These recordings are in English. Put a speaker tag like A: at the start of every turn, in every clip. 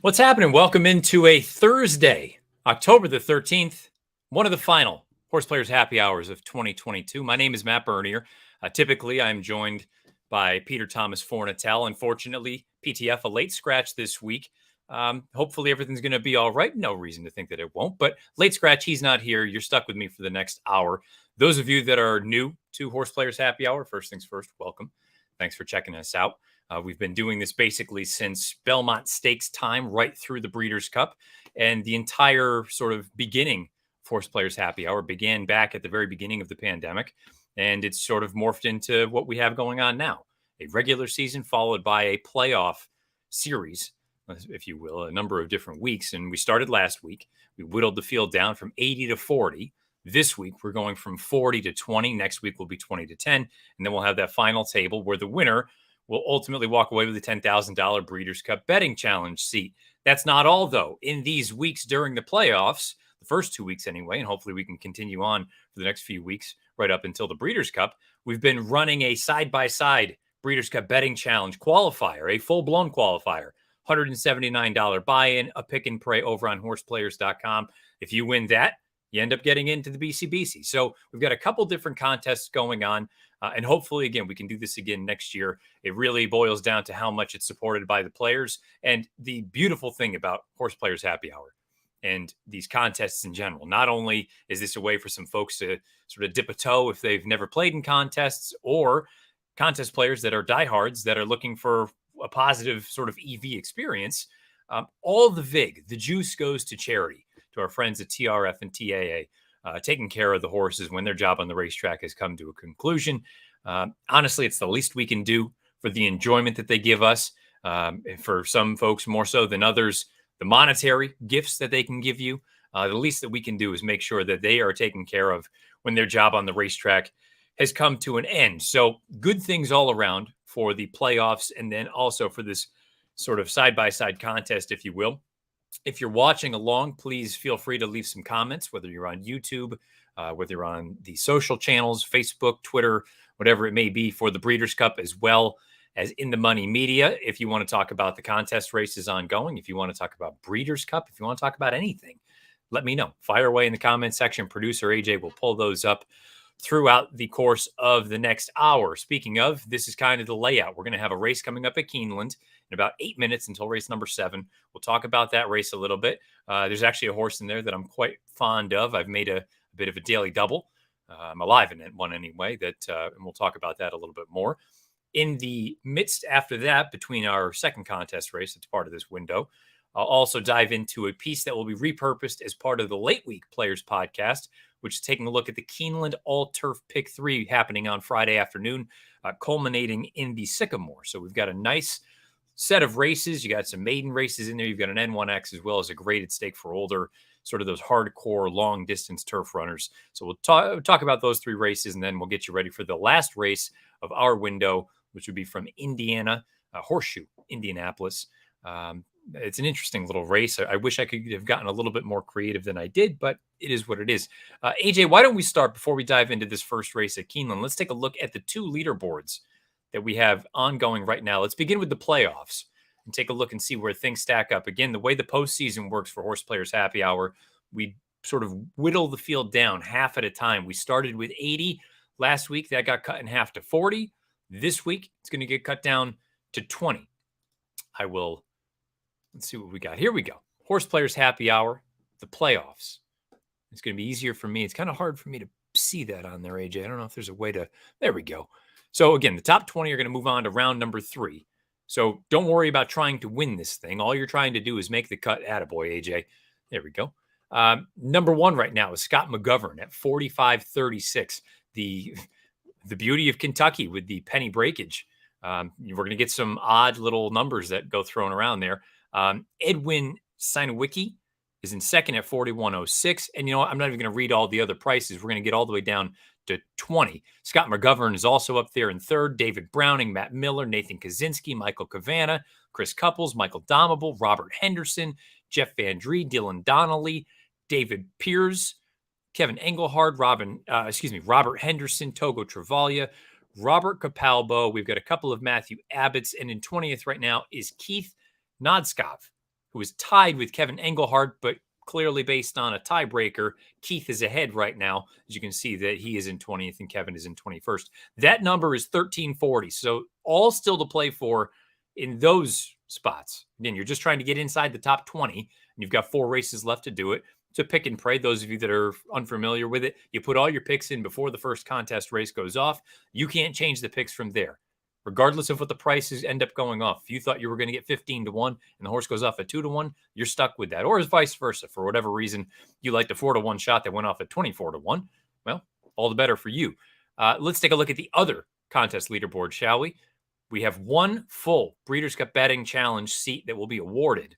A: What's happening? Welcome into a Thursday, October the 13th, one of the final HorsePlayers Happy Hours of 2022. My name is Matt Bernier. Typically, I'm joined by Peter Thomas Fornatel. Unfortunately, PTF a late scratch this week. Hopefully, everything's going to be all right. No reason to think that it won't, but late scratch, he's not here. You're stuck with me for the next hour. Those of you that are new to HorsePlayers Happy Hour, first things first, welcome. Thanks for checking us out. We've been doing this basically since Belmont Stakes time, right through the Breeders' Cup. And the entire sort of beginning of HorsePlayers Happy Hour began back at the very beginning of the pandemic. And it's sort of morphed into what we have going on now, a regular season followed by a playoff series, if you will, a number of different weeks. And we started last week. We whittled the field down from 80 to 40. This week, we're going from 40 to 20. Next week will be 20 to 10. And then we'll have that final table where the winner will ultimately walk away with a $10,000 Breeders' Cup betting challenge seat. That's not all, though. In these weeks during the playoffs, the first 2 weeks anyway, and hopefully we can continue on for the next few weeks right up until the Breeders' Cup, we've been running a side-by-side Breeders' Cup betting challenge qualifier, a full-blown qualifier, $179 buy-in, a pick and pray over on horseplayers.com. If you win that, you end up getting into the BCBC. So we've got a couple different contests going on. And hopefully, again, we can do this again next year. It really boils down to how much it's supported by the players. And the beautiful thing about HorsePlayers Happy Hour and these contests in general, not only is this a way for some folks to sort of dip a toe if they've never played in contests, or contest players that are diehards that are looking for a positive sort of EV experience, all the VIG, the juice goes to charity, to our friends at TRF and TAA. Taking care of the horses when their job on the racetrack has come to a conclusion. Honestly, it's the least we can do for the enjoyment that they give us. For some folks, more so than others, the monetary gifts that they can give you, the least that we can do is make sure that they are taken care of when their job on the racetrack has come to an end. So good things all around for the playoffs, and then also for this sort of side-by-side contest, if you will. If you're watching along, please feel free to leave some comments, whether you're on YouTube, whether you're on the social channels, Facebook, Twitter, whatever it may be, for the Breeders' Cup, as well as in the Money Media. If you want to talk about the contest races ongoing, if you want to talk about Breeders' Cup, if you want to talk about anything, let me know. Fire away in the comment section. Producer AJ will pull those up throughout the course of the next hour. Speaking of, this is kind of the layout. We're going to have a race coming up at Keeneland in about 8 minutes until race number 7. We'll talk about that race a little bit. There's actually a horse in there that I'm quite fond of. I've made a bit of a daily double. I'm alive in it, one anyway, and we'll talk about that a little bit more. In the midst after that, between our second contest race, that's part of this window, I'll also dive into a piece that will be repurposed as part of the Late Week Players podcast, which is taking a look at the Keeneland All-Turf Pick 3 happening on Friday afternoon, culminating in the Sycamore. So we've got a nice set of races. You got some maiden races in there. You've got an N1X as well as a graded stake for older, sort of those hardcore long-distance turf runners. So we'll talk about those 3 races, and then we'll get you ready for the last race of our window, which would be from Indiana, Horseshoe Indianapolis. It's an interesting little race. I wish I could have gotten a little bit more creative than I did, but it is what it is. AJ, why don't we start before we dive into this first race at Keeneland? Let's take a look at the 2 leaderboards that we have ongoing right now. Let's begin with the playoffs and take a look and see where things stack up. Again, the way the postseason works for HorsePlayers Happy Hour, we sort of whittle the field down half at a time. We started with 80 last week. That got cut in half to 40. This week, it's going to get cut down to 20. Let's see what we got. Here we go. HorsePlayers Happy Hour, the playoffs. It's going to be easier for me. It's kind of hard for me to see that on there, AJ. I don't know if there's a way to. There we go. So again, the top 20 are going to move on to round number 3. So don't worry about trying to win this thing. All you're trying to do is make the cut. Attaboy, AJ. There we go. Number 1 right now is Scott McGovern at 45.36. The beauty of Kentucky with the penny breakage. We're going to get some odd little numbers that go thrown around there. Edwin Sinowicki is in second at 41.06. And you know what? I'm not even going to read all the other prices. We're going to get all the way down to 20. Scott McGovern is also up there in third. David Browning, Matt Miller, Nathan Kaczynski, Michael Cavana, Chris Couples, Michael Domable, Robert Henderson, Jeff Van Dree, Dylan Donnelly, David Piers, Kevin Engelhard, Robert Henderson, Togo Travaglia, Robert Capalbo. We've got a couple of Matthew Abbotts. And in 20th right now is Keith Nodskov. who is tied with Kevin Engelhardt, but clearly based on a tiebreaker, Keith is ahead right now. As you can see that he is in 20th and Kevin is in 21st. That number is 1340. So all still to play for in those spots. Again, you're just trying to get inside the top 20, and you've got 4 races left to do it. To pick and pray, those of you that are unfamiliar with it, you put all your picks in before the first contest race goes off. You can't change the picks from there, regardless of what the prices end up going off. If you thought you were going to get 15 to 1 and the horse goes off at 2 to 1, you're stuck with that. Or as vice versa. For whatever reason, you like the 4 to 1 shot that went off at 24 to 1. Well, all the better for you. Let's take a look at the other contest leaderboard, shall we? We have 1 full Breeders' Cup Betting Challenge seat that will be awarded.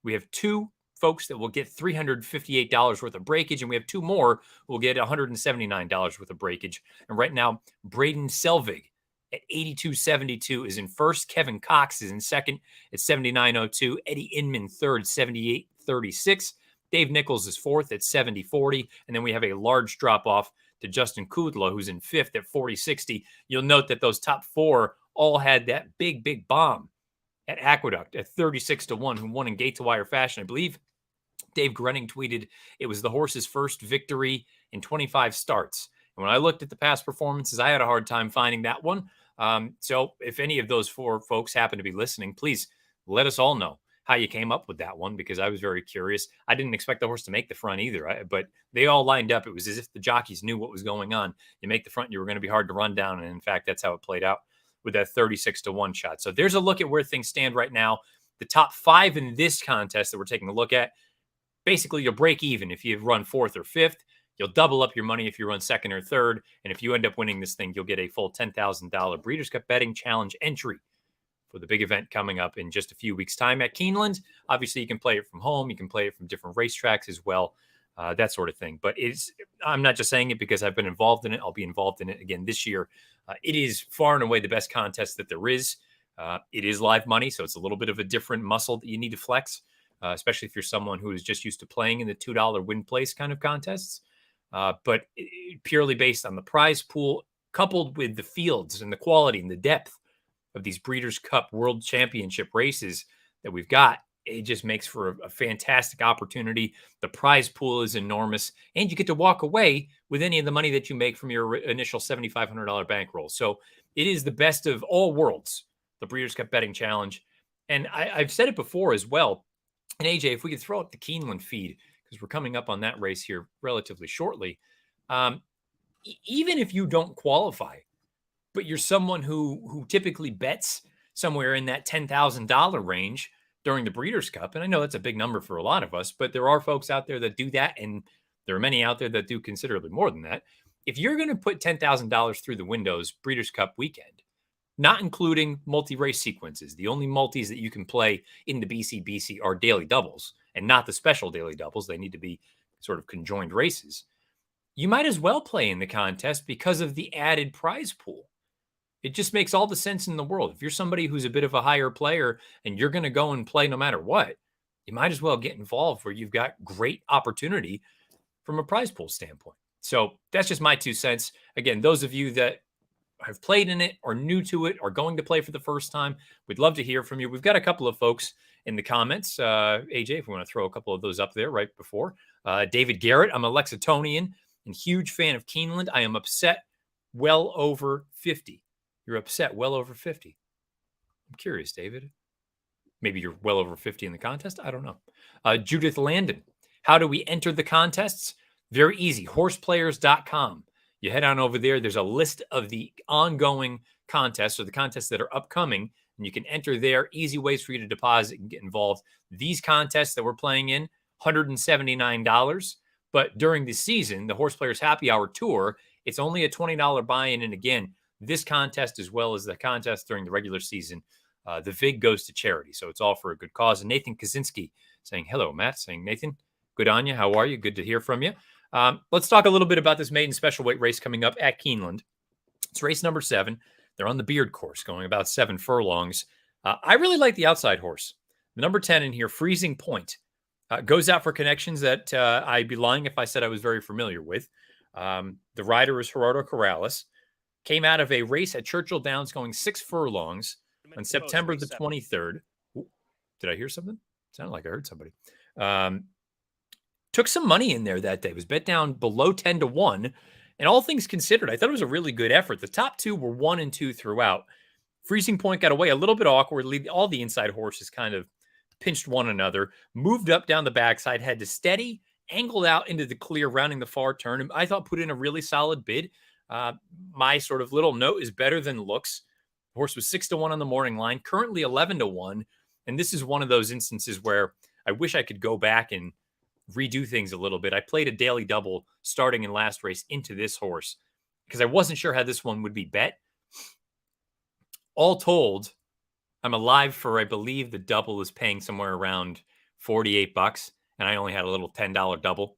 A: We have 2 folks that will get $358 worth of breakage, and we have 2 more who will get $179 worth of breakage. And right now, Braden Selvig at 82.72 is in first. Kevin Cox is in second at 79.02. Eddie Inman third, 78.36. Dave Nichols is fourth at 70.40. And then we have a large drop off to Justin Kudla, who's in fifth at 40.60. You'll note that those top 4 all had that big bomb at Aqueduct at 36 to 1, who won in gate to wire fashion. I believe Dave Grenning tweeted it was the horse's first victory in 25 starts. And when I looked at the past performances, I had a hard time finding that one. So if any of those 4 folks happen to be listening, please let us all know how you came up with that one, because I was very curious. I didn't expect the horse to make the front either, but they all lined up. It was as if the jockeys knew what was going on. You make the front, you were going to be hard to run down. And in fact, that's how it played out with that 36 to 1 shot. So there's a look at where things stand right now. The top 5 in this contest that we're taking a look at, basically you'll break even if you run 4th or 5th. You'll double up your money if you run 2nd or 3rd. And if you end up winning this thing, you'll get a full $10,000 Breeders' Cup Betting Challenge entry for the big event coming up in just a few weeks' time at Keeneland. Obviously, you can play it from home. You can play it from different racetracks as well, that sort of thing. But I'm not just saying it because I've been involved in it. I'll be involved in it again this year. It is far and away the best contest that there is. It is live money, so it's a little bit of a different muscle that you need to flex, especially if you're someone who is just used to playing in the $2 win place kind of contests. But purely based on the prize pool, coupled with the fields and the quality and the depth of these Breeders' Cup World Championship races that we've got, it just makes for a fantastic opportunity. The prize pool is enormous, and you get to walk away with any of the money that you make from your initial $7,500 bankroll. So it is the best of all worlds, the Breeders' Cup Betting Challenge. And I've said it before as well. And AJ, if we could throw up the Keeneland feed, because we're coming up on that race here relatively shortly. Even if you don't qualify, but you're someone who typically bets somewhere in that $10,000 range during the Breeders' Cup, and I know that's a big number for a lot of us, but there are folks out there that do that, and there are many out there that do considerably more than that. If you're going to put $10,000 through the windows Breeders' Cup weekend, not including multi-race sequences, the only multis that you can play in the BCBC are daily doubles, and not the special daily doubles. They need to be sort of conjoined races. You might as well play in the contest because of the added prize pool. It just makes all the sense in the world. If you're somebody who's a bit of a higher player and you're going to go and play no matter what, you might as well get involved where you've got great opportunity from a prize pool standpoint. So that's just my 2 cents. Again, those of you that have played in it or new to it or going to play for the first time, we'd love to hear from you. We've got a couple of folks in the comments. AJ, if we want to throw a couple of those up there right before. David Garrett, I'm a Lexingtonian and huge fan of Keeneland. I am upset well over 50. You're upset well over 50. I'm curious, David. Maybe you're well over 50 in the contest. I don't know. Judith Landon, how do we enter the contests? Very easy. Horseplayers.com. You head on over there. There's a list of the ongoing contests or the contests that are upcoming, and you can enter there. Easy ways for you to deposit and get involved. These contests that we're playing in, $179. But during the season, the HorsePlayers Happy Hour Tour, it's only a $20 buy-in. And again, this contest, as well as the contest during the regular season, the VIG goes to charity. So it's all for a good cause. And Nathan Kaczynski saying, hello, Matt, saying, Nathan, good on you. How are you? Good to hear from you. Let's talk a little bit about this maiden special weight race coming up at Keeneland. It's race number 7. They're on the Beard course, going about 7 furlongs. I really like the outside horse. The number 10 in here, Freezing Point, goes out for connections that I'd be lying if I said I was very familiar with. The rider is Gerardo Corrales. Came out of a race at Churchill Downs going 6 furlongs on September the 23rd. Ooh, did I hear something? Sounded like I heard somebody. Took some money in there that day. It was bet down below 10-1. And all things considered, I thought it was a really good effort. The top two were 1 and 2 throughout. Freezing Point got away a little bit awkwardly. All the inside horses kind of pinched one another, moved up down the backside, had to steady, angled out into the clear, rounding the far turn. And I thought put in a really solid bid. My sort of little note is better than looks. The horse was 6-1 on the morning line, currently 11-1. And this is one of those instances where I wish I could go back and redo things a little bit. I played a daily double starting in last race into this horse because I wasn't sure how this one would be bet. All told, I'm alive for, I believe the double is paying somewhere around $48, and I only had a little $10 double.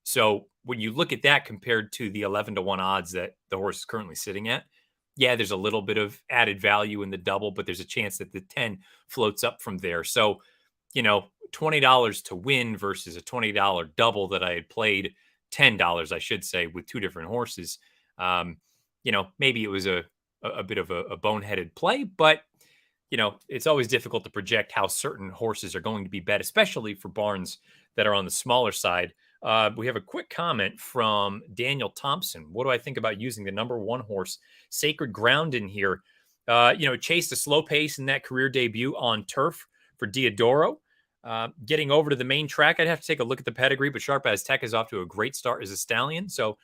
A: So when you look at that compared to the 11-1 odds that the horse is currently sitting at, yeah, there's a little bit of added value in the double, but there's a chance that the 10 floats up from there. So, $20 to win versus a $20 double that I had played, $10, I should say, with two different horses. Maybe it was a bit of a boneheaded play, but it's always difficult to project how certain horses are going to be bet, especially for barns that are on the smaller side. We have a quick comment from Daniel Thompson. What do I think about using the number 1 horse, Sacred Ground, in here? Chased a slow pace in that career debut on turf for Diodoro. Getting over to the main track, I'd have to take a look at the pedigree, but Sharp As Tech is off to a great start as a stallion. So,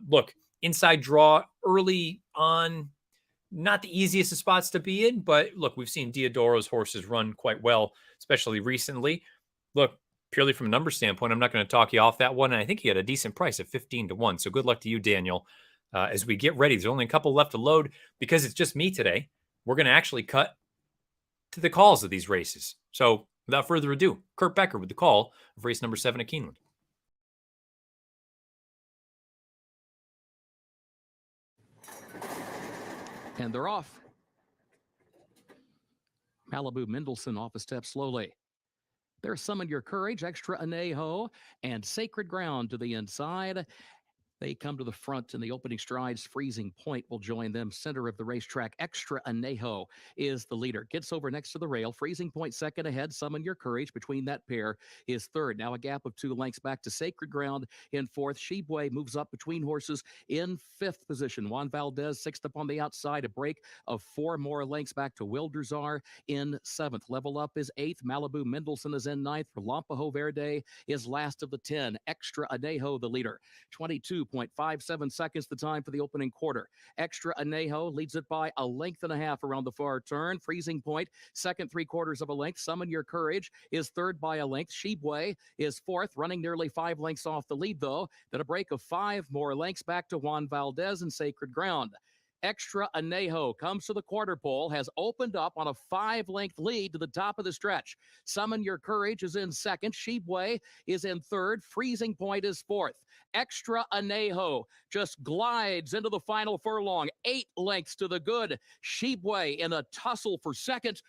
A: look, inside draw early on, not the easiest of spots to be in, but look, we've seen Diodoro's horses run quite well, especially recently. Look, purely from a number standpoint, I'm not going to talk you off that one. And I think he had a decent price at 15-1. So good luck to you, Daniel. As we get ready, there's only a couple left to load because it's just me today. We're going to actually cut to the calls of these races. So without further ado, Kurt Becker with the call of race number 7 at Keeneland.
B: And they're off. Malibu Mendelssohn off a step slowly. There's Summon Your Courage, Extra Anejo, and Sacred Ground to the inside. They come to the front in the opening strides. Freezing Point will join them. Center of the racetrack, Extra Anejo is the leader. Gets over next to the rail. Freezing Point second ahead. Summon Your Courage between that pair is third. Now a gap of 2 lengths back to Sacred Ground in fourth. Shebue moves up between horses in fifth position. Juan Valdez sixth up on the outside. A break of 4 more lengths back to Wilderzar in seventh. Level Up is eighth. Malibu Mendelssohn is in ninth. For Lampajo Verde is last of the 10. Extra Anejo the leader. 22.57 seconds the time for the opening quarter. Extra Anejo leads it by a length and a half around the far turn. Freezing Point, second 3/4 of a length. Summon Your Courage is third by a length. Shebue is fourth, running nearly 5 lengths off the lead, though. Then a break of 5 more lengths back to Juan Valdez and Sacred Ground. Extra Anejo comes to the quarter pole, has opened up on a 5-length lead to the top of the stretch. Summon Your Courage is in second. Shebue is in third. Freezing Point is fourth. Extra Anejo just glides into the final furlong. 8 lengths to the good. Shebue in a tussle for second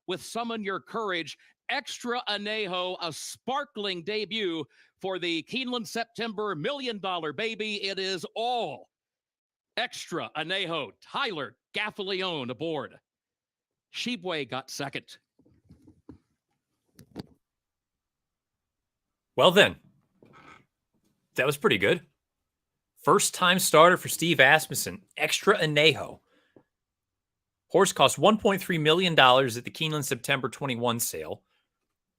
B: with Summon Your Courage. Extra Anejo, a sparkling debut for the Keeneland September $1 million baby. It is all Extra Anejo. Tyler Gaffalione aboard. Shebue got second.
A: Well then, that was pretty good. First time starter for Steve Asmussen. Extra Anejo. Horse cost $1.3 million at the Keeneland September 21 sale.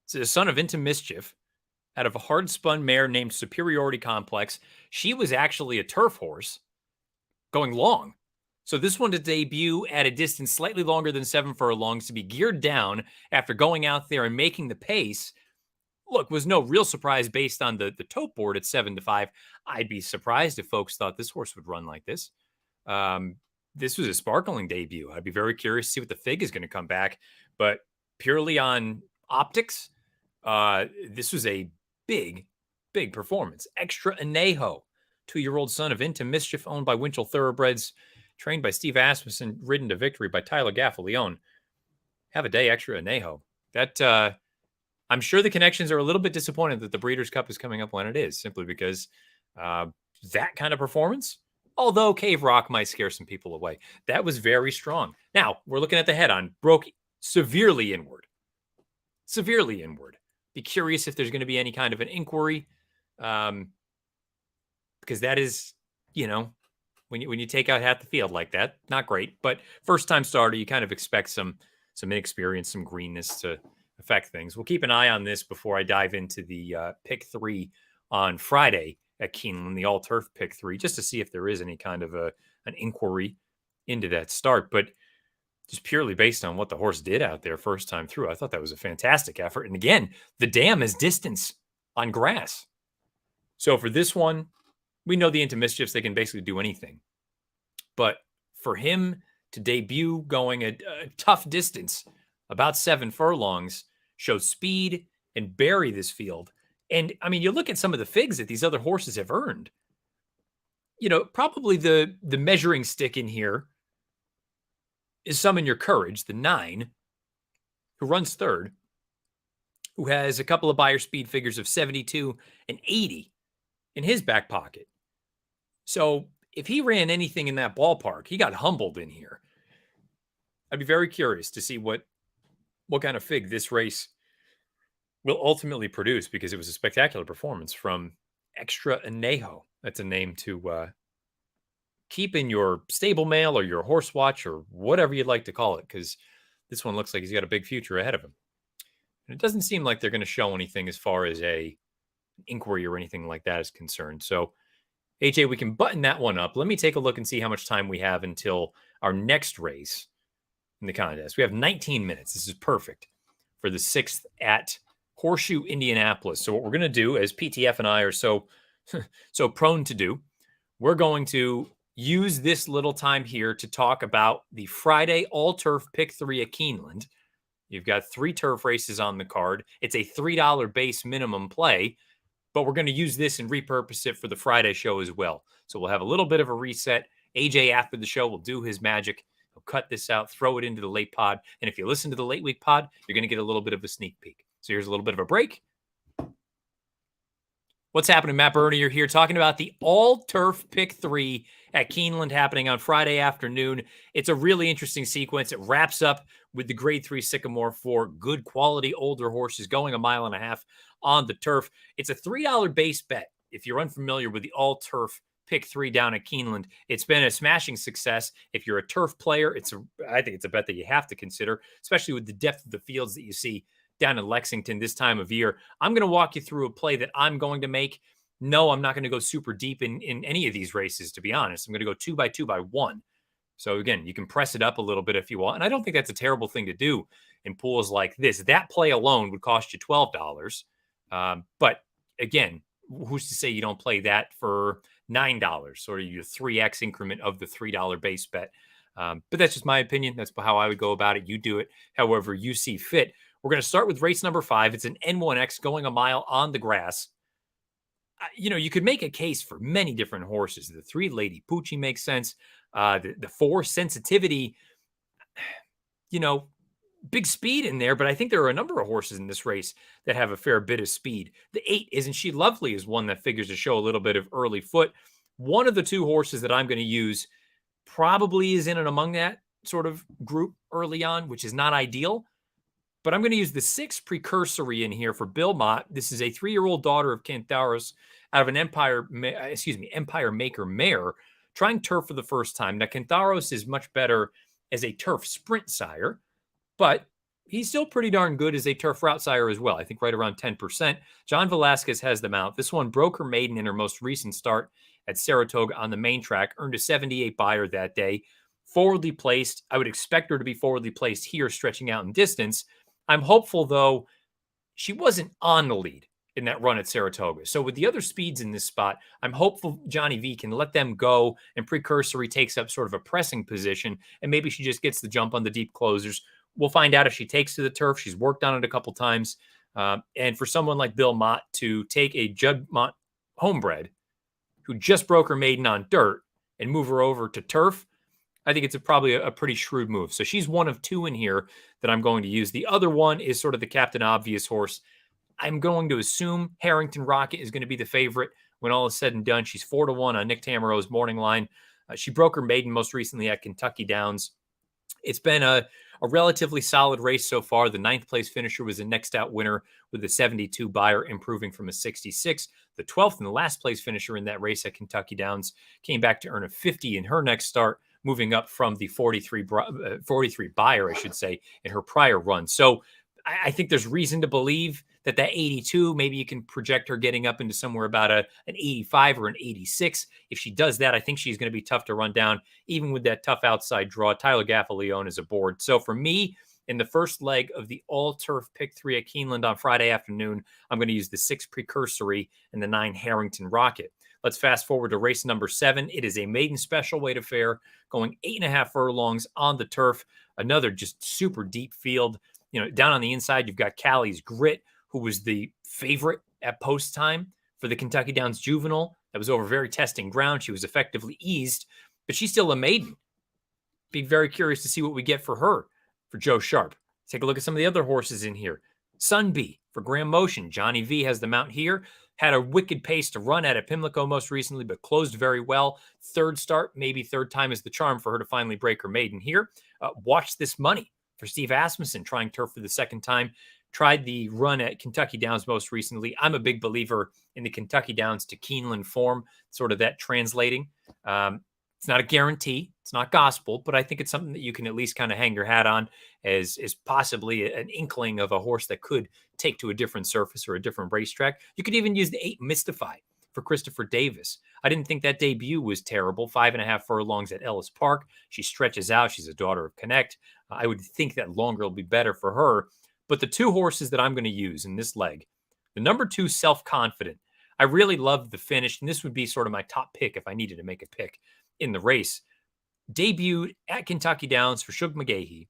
A: It's the son of Into Mischief out of a hard-spun mare named Superiority Complex. She was actually a turf horse going long. So this one to debut at a distance slightly longer than 7 furlongs, to be geared down after going out there and making the pace, look, was no real surprise based on the tote board at 7-5. I'd be surprised if folks thought this horse would run like this. This was a sparkling debut. I'd be very curious to see what the fig is going to come back. But purely on optics, this was a big performance. Extra Anejo, 2-year-old son of Into Mischief, owned by Winchell Thoroughbreds, trained by Steve Asmussen, ridden to victory by Tyler Gaffalione. Have a day, Extra Anejo. That I'm sure the connections are a little bit disappointed that the Breeders' Cup is coming up when it is, simply because that kind of performance, although Cave Rock might scare some people away, that was very strong. Now, we're looking at the head-on. Broke severely inward. Be curious if there's going to be any kind of an inquiry, because that is, when you take out half the field like that, not great. But first time starter, you kind of expect some inexperience, some greenness to affect things. We'll keep an eye on this before I dive into the pick 3 on Friday at Keeneland, the all turf pick 3, just to see if there is any kind of an inquiry into that start. But just purely based on what the horse did out there first time through, I thought that was a fantastic effort. And again, the dam is distance on grass. So for this one, we know the into mischiefs, they can basically do anything. But for him to debut going a tough distance, about 7 furlongs, show speed and bury this field. And I mean, you look at some of the figs that these other horses have earned. Probably the measuring stick in here is Summon Your Courage, the 9, who runs third, who has a couple of buyer speed figures of 72 and 80 in his back pocket. So if he ran anything in that ballpark, he got humbled in here. I'd be very curious to see what kind of fig this race will ultimately produce, because it was a spectacular performance from Extra Anejo. That's a name to keep in your stable mail or your horse watch or whatever you'd like to call it, because this one looks like he's got a big future ahead of him. And it doesn't seem like they're going to show anything as far as a inquiry or anything like that is concerned. So, AJ, we can button that one up. Let me take a look and see how much time we have until our next race in the contest. We have 19 minutes. This is perfect for the 6th at Horseshoe Indianapolis. So what we're going to do, as PTF and I are so prone to do, we're going to use this little time here to talk about the Friday all-turf pick 3 at Keeneland. You've got 3 turf races on the card. It's a $3 base minimum play, but we're going to use this and repurpose it for the Friday show as well. So we'll have a little bit of a reset. AJ, after the show, will do his magic. He'll cut this out, throw it into the late pod. And if you listen to the late week pod, you're going to get a little bit of a sneak peek. So here's a little bit of a break. What's happening? Matt Bernier here talking about the all-turf pick 3 at Keeneland happening on Friday afternoon. It's a really interesting sequence. It wraps up with the grade 3 Sycamore for good quality older horses going 1.5 miles on the turf. It's a $3 base bet. If you're unfamiliar with the all-turf pick 3 down at Keeneland, it's been a smashing success. If you're a turf player, I think it's a bet that you have to consider, especially with the depth of the fields that you see down in Lexington this time of year. I'm going to walk you through a play that I'm going to make. No, I'm not going to go super deep in any of these races, to be honest. I'm going to go 2 by 2 by 1. So again, you can press it up a little bit if you want. And I don't think that's a terrible thing to do in pools like this. That play alone would cost you $12. But again, who's to say you don't play that for $9, sort of your 3x increment of the $3 base bet. But that's just my opinion. That's how I would go about it. You do it however you see fit. We're going to start with race number 5. It's an N1X going 1 mile on the grass. You could make a case for many different horses. The 3 Lady Poochie makes sense. The 4 Sensitivity, big speed in there, but I think there are a number of horses in this race that have a fair bit of speed. The 8, Isn't She Lovely, is one that figures to show a little bit of early foot. One of the 2 horses that I'm going to use probably is in and among that sort of group early on, which is not ideal. But I'm going to use the 6 Precursory in here for Bill Mott. This is a 3-year-old daughter of Cantharos out of an Empire Maker mare, trying turf for the first time. Now, Cantharos is much better as a turf sprint sire, but he's still pretty darn good as a turf route sire as well. I think right around 10%. John Velasquez has them out. This one broke her maiden in her most recent start at Saratoga on the main track, earned a 78 buyer that day. Forwardly placed. I would expect her to be forwardly placed here, stretching out in distance. I'm hopeful, though, she wasn't on the lead in that run at Saratoga. So with the other speeds in this spot, I'm hopeful Johnny V can let them go and Precursory takes up sort of a pressing position, and maybe she just gets the jump on the deep closers. We'll find out if she takes to the turf. She's worked on it a couple times. And for someone like Bill Mott to take a Judd Mott homebred who just broke her maiden on dirt and move her over to turf, I think it's probably a pretty shrewd move. So she's one of 2 in here that I'm going to use. The other one is sort of the Captain Obvious horse. I'm going to assume Harrington Rocket is going to be the favorite when all is said and done. She's 4-1 on Nick Tamero's morning line. She broke her maiden most recently at Kentucky Downs. It's been a relatively solid race so far. The ninth place finisher was a next out winner with a 72 buyer, improving from a 66. The 12th and the last place finisher in that race at Kentucky Downs came back to earn a 50 in her next start, moving up from the 43 buyer, I should say, in her prior run. So I think there's reason to believe that 82, maybe you can project her getting up into somewhere about an 85 or an 86. If she does that, I think she's going to be tough to run down, even with that tough outside draw. Tyler Gaffalione is aboard. So for me, in the first leg of the all-turf pick 3 at Keeneland on Friday afternoon, I'm going to use the 6 Precursory and the 9 Harrington Rocket. Let's fast forward to race number 7. It is a maiden special weight affair, going 8.5 furlongs on the turf. Another just super deep field. Down on the inside, you've got Callie's Grit, who was the favorite at post time for the Kentucky Downs Juvenile. That was over very testing ground. She was effectively eased, but she's still a maiden. Be very curious to see what we get for her, for Joe Sharp. Take a look at some of the other horses in here. Sunbee for Graham Motion. Johnny V has the mount here. Had a wicked pace to run at Pimlico most recently, but closed very well. Third start, maybe third time is the charm for her to finally break her maiden here. Watch This Money for Steve Asmussen, trying turf for the second time. Tried the run at Kentucky Downs most recently. I'm a big believer in the Kentucky Downs to Keeneland form, sort of that translating. It's not a guarantee. It's not gospel, but I think it's something that you can at least kind of hang your hat on as possibly an inkling of a horse that could take to a different surface or a different racetrack. You could even use the 8 Mystify for Christopher Davis. I didn't think that debut was terrible. 5.5 furlongs at Ellis Park. She stretches out. She's a daughter of Connect. I would think that longer will be better for her. But the 2 horses that I'm going to use in this leg, the number 2, Self-Confident. I really loved the finish, and this would be sort of my top pick if I needed to make a pick in the race. Debuted at Kentucky Downs for Shug McGahee,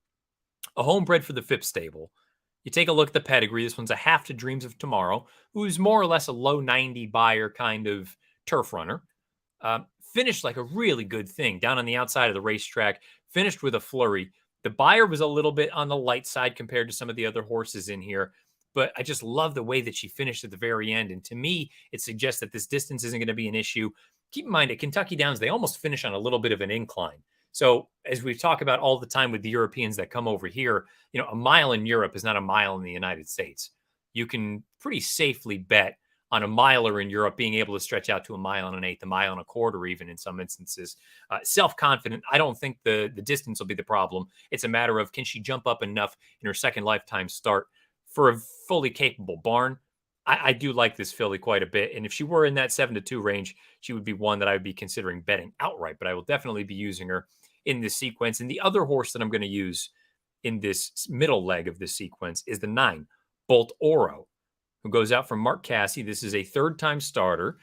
A: a homebred for the Phipps stable. You take a look at the pedigree. This one's a half to Dreams of Tomorrow, who's more or less a low 90 buyer kind of turf runner. Finished like a really good thing down on the outside of the racetrack, finished with a flurry. The buyer was a little bit on the light side compared to some of the other horses in here, but I just love the way that she finished at the very end. And to me, it suggests that this distance isn't going to be an issue. Keep in mind, at Kentucky Downs, they almost finish on a little bit of an incline. So as we talk about all the time with the Europeans that come over here, a mile in Europe is not a mile in the United States. You can pretty safely bet on a miler in Europe being able to stretch out to a mile and an eighth, a mile and a quarter, even in some instances. Self-confident, I don't think the distance will be the problem. It's a matter of, can she jump up enough in her second lifetime start for a fully capable barn? I do like this filly quite a bit. And if she were in that 7-2 range, she would be one that I would be considering betting outright, but I will definitely be using her in this sequence. And the other horse that I'm going to use in this middle leg of this sequence is the 9, Bolt Oro, who goes out from Mark Cassie. This is a third-time starter,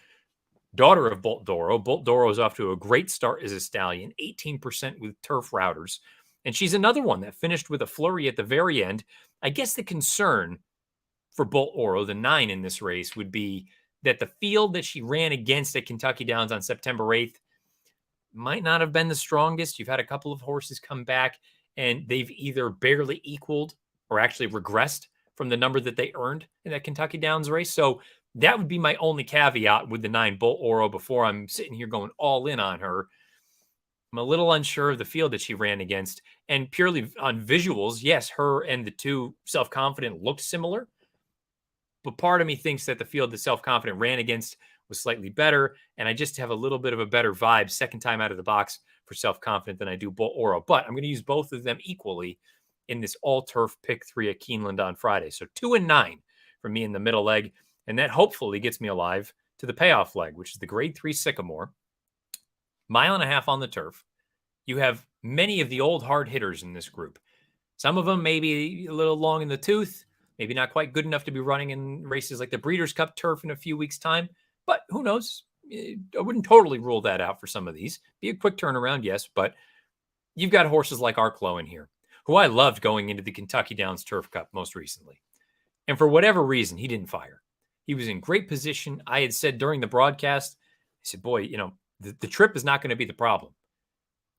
A: daughter of Bolt Doro. Bolt Doro is off to a great start as a stallion, 18% with turf routers. And she's another one that finished with a flurry at the very end. I guess the concern for Bolt Oro, the 9 in this race, would be that the field that she ran against at Kentucky Downs on September 8th might not have been the strongest. You've had a couple of horses come back, and they've either barely equaled or actually regressed from the number that they earned in that Kentucky Downs race. So that would be my only caveat with the 9 Bolt Oro before I'm sitting here going all in on her. I'm a little unsure of the field that she ran against. And purely on visuals, yes, her and the 2 Self-Confident looked similar. But part of me thinks that the field that Self-Confident ran against was slightly better. And I just have a little bit of a better vibe second time out of the box for Self-Confident than I do Bolt Oro. But I'm going to use both of them equally in this all-turf pick 3 at Keeneland on Friday. So 2 and 9 for me in the middle leg. And that hopefully gets me alive to the payoff leg, which is the grade 3 Sycamore. 1.5 miles on the turf. You have many of the old hard hitters in this group. Some of them maybe a little long in the tooth, maybe not quite good enough to be running in races like the Breeders' Cup turf in a few weeks' time. But who knows? I wouldn't totally rule that out for some of these. Be a quick turnaround, yes, but you've got horses like Arklow in here, who I loved going into the Kentucky Downs Turf Cup most recently. And for whatever reason, he didn't fire. He was in great position. I had said during the broadcast, I said, boy, the trip is not going to be the problem.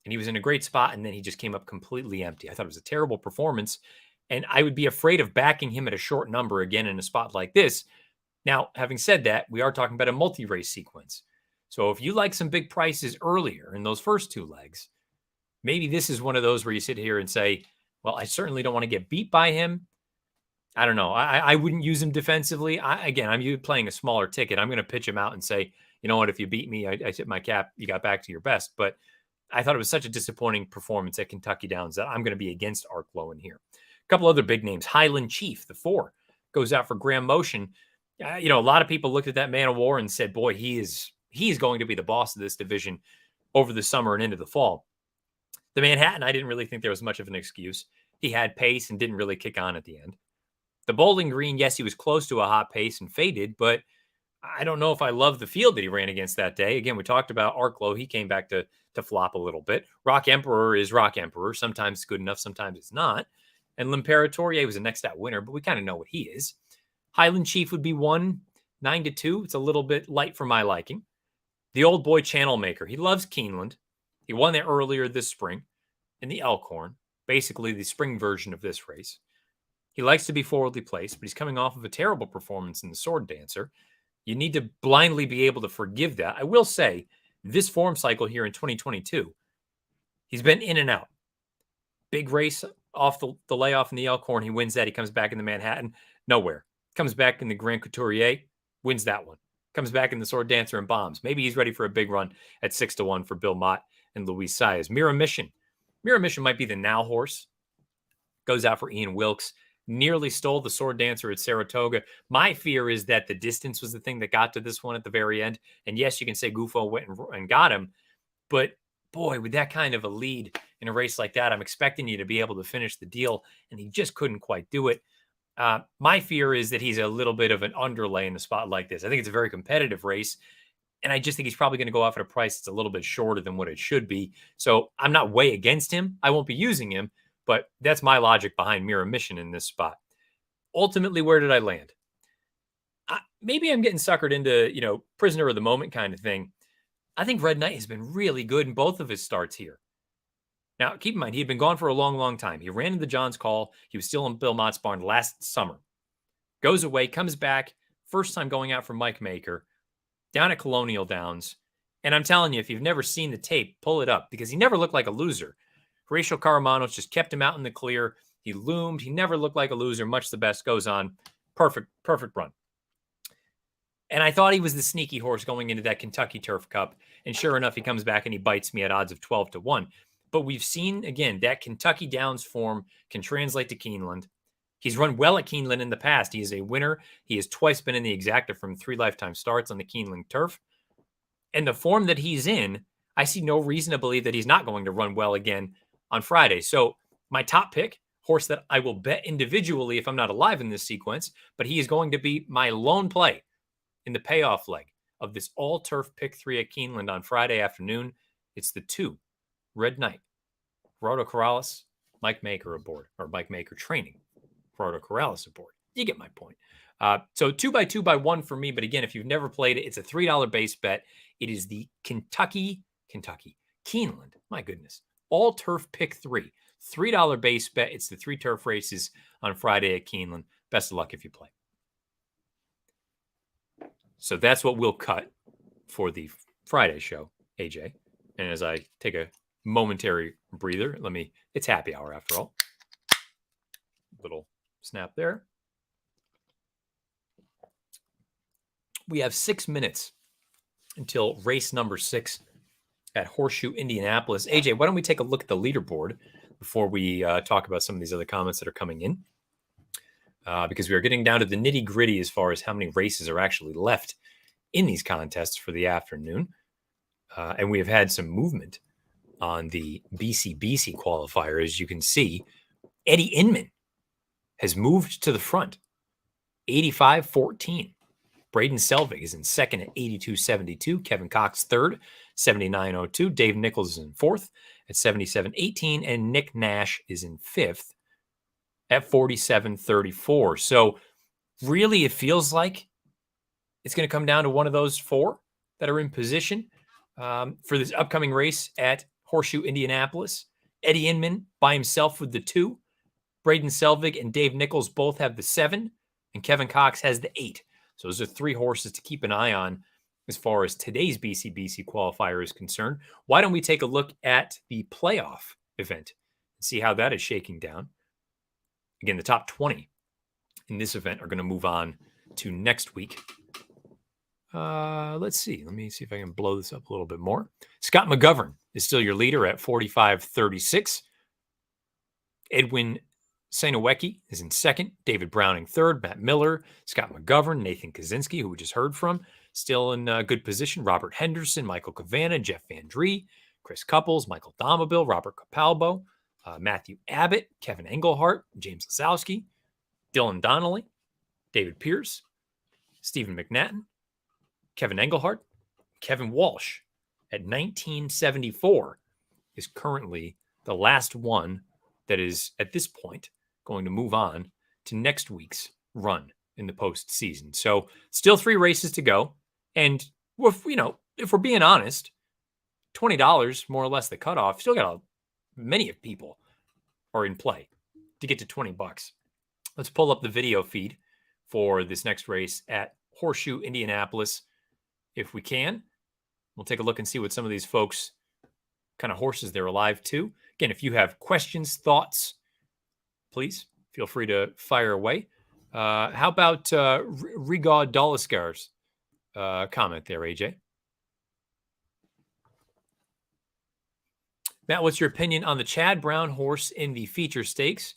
A: And he was in a great spot, and then he just came up completely empty. I thought it was a terrible performance, and I would be afraid of backing him at a short number again in a spot like this. Now, having said that, we are talking about a multi-race sequence. So if you like some big prices earlier in those first 2 legs, maybe this is one of those where you sit here and say, well, I certainly don't want to get beat by him. I don't know. I wouldn't use him defensively. I'm playing a smaller ticket. I'm going to pitch him out and say, you know what, if you beat me, I tip my cap. You got back to your best. But I thought it was such a disappointing performance at Kentucky Downs that I'm going to be against Arklow in here. A couple other big names. Highland Chief, the 4, goes out for Graham Motion. A lot of people looked at that man of war and said, boy, he's going to be the boss of this division over the summer and into the fall. The Manhattan, I didn't really think there was much of an excuse. He had pace and didn't really kick on at the end. The Bowling Green, yes, he was close to a hot pace and faded, but I don't know if I love the field that he ran against that day. Again, we talked about Arklow. He came back to flop a little bit. Rock Emperor is Rock Emperor. Sometimes it's good enough, sometimes it's not. And L'Imperatore was a next out winner, but we kind of know what he is. Highland Chief would be 1, 9-2. It's a little bit light for my liking. The Old Boy Channel Maker. He loves Keeneland. He won there earlier this spring in the Elkhorn, basically the spring version of this race. He likes to be forwardly placed, but he's coming off of a terrible performance in the Sword Dancer. You need to blindly be able to forgive that. I will say, this form cycle here in 2022, he's been in and out. Big race off the layoff in the Elkhorn. He wins that. He comes back in the Manhattan. Nowhere. Comes back in the Grand Couturier. Wins that one. Comes back in the Sword Dancer and bombs. Maybe he's ready for a big run at 6-1 for Bill Mott and Luis Saez. Mira Mission. Mira Mission might be the now horse. Goes out for Ian Wilkes. Nearly stole the Sword Dancer at Saratoga. My fear is that the distance was the thing that got to this one at the very end. And yes, you can say Gufo went and got him. But boy, with that kind of a lead in a race like that, I'm expecting you to be able to finish the deal. And he just couldn't quite do it. My fear is that he's a little bit of an underlay in a spot like this. I think it's a very competitive race. And I just think he's probably going to go off at a price that's a little bit shorter than what it should be. So I'm not way against him. I won't be using him. But that's my logic behind Mira Mission in this spot. Ultimately, where did I land? Maybe I'm getting suckered into, prisoner of the moment kind of thing. I think Red Knight has been really good in both of his starts here. Now, keep in mind, he had been gone for a long, long time. He ran into John's Call. He was still in Bill Mott's barn last summer. Goes away, comes back, first time going out for Mike Maker, down at Colonial Downs. And I'm telling you, if you've never seen the tape, pull it up, because he never looked like a loser. Horatio Caramanos just kept him out in the clear. He loomed. He never looked like a loser. Much the best goes on. Perfect run. And I thought he was the sneaky horse going into that Kentucky Turf Cup. And sure enough, he comes back and he bites me at odds of 12-1. But we've seen, again, that Kentucky Downs form can translate to Keeneland. He's run well at Keeneland in the past. He is a winner. He has twice been in the exacta from 3 lifetime starts on the Keeneland turf. And the form that he's in, I see no reason to believe that he's not going to run well again on Friday. So my top pick, horse that I will bet individually if I'm not alive in this sequence, but he is going to be my lone play in the payoff leg of this all-turf pick 3 at Keeneland on Friday afternoon. It's the 2, Red Knight. Gerardo Corrales, Mike Maker aboard, or Mike Maker training. Gerardo Corrales aboard. You get my point. So 2x2x1 for me, but again, if you've never played it, it's a $3 base bet. It is the Kentucky, Keeneland, my goodness, all turf pick 3, $3 base bet. It's the 3 turf races on Friday at Keeneland. Best of luck if you play. So that's what we'll cut for the Friday show, AJ. And as I take a momentary breather, it's happy hour after all. Little snap there. We have 6 minutes until race number 6 at Horseshoe Indianapolis. AJ, why don't we take a look at the leaderboard before we talk about some of these other comments that are coming in? Because we are getting down to the nitty gritty as far as how many races are actually left in these contests for the afternoon. And we have had some movement on the BC qualifier. As you can see, Eddie Inman has moved to the front, 85-14. Braden Selvig is in second at 82.72. Kevin Cox third, 79.02. Dave Nichols is in fourth at 77.18. And Nick Nash is in fifth at 47.34. So really, it feels like it's going to come down to one of those 4 that are in position for this upcoming race at Horseshoe Indianapolis. Eddie Inman by himself with the 2. Braden Selvig and Dave Nichols both have the 7. And Kevin Cox has the 8. So those are 3 horses to keep an eye on as far as today's BCBC qualifier is concerned. Why don't we take a look at the playoff event and see how that is shaking down? Again, the top 20 in this event are going to move on to next week. Let's see. Let me see if I can blow this up a little bit more. Scott McGovern is still your leader at 45.36. Edwin Sanowecki is in second. David Browning third. Matt Miller, Scott McGovern, Nathan Kaczynski, who we just heard from, still in good position. Robert Henderson, Michael Cavanna, Jeff Van Dree, Chris Couples, Michael Domabil, Robert Capalbo, Matthew Abbott, Kevin Engelhart, James Lisowski, Dylan Donnelly, David Pierce, Stephen McNatten, Kevin Engelhart, Kevin Walsh at 1974 is currently the last one that is, at this point, going to move on to next week's run in the postseason. So still 3 races to go. And if we're being honest, $20, more or less the cutoff, still got many of people are in play to get to $20. Let's pull up the video feed for this next race at Horseshoe Indianapolis if we can. We'll take a look and see what some of these folks, kind of horses they're alive to. Again, if you have questions, thoughts, please feel free to fire away. How about Rigaud Doliscar's comment there, AJ? Matt, what's your opinion on the Chad Brown horse in the feature stakes?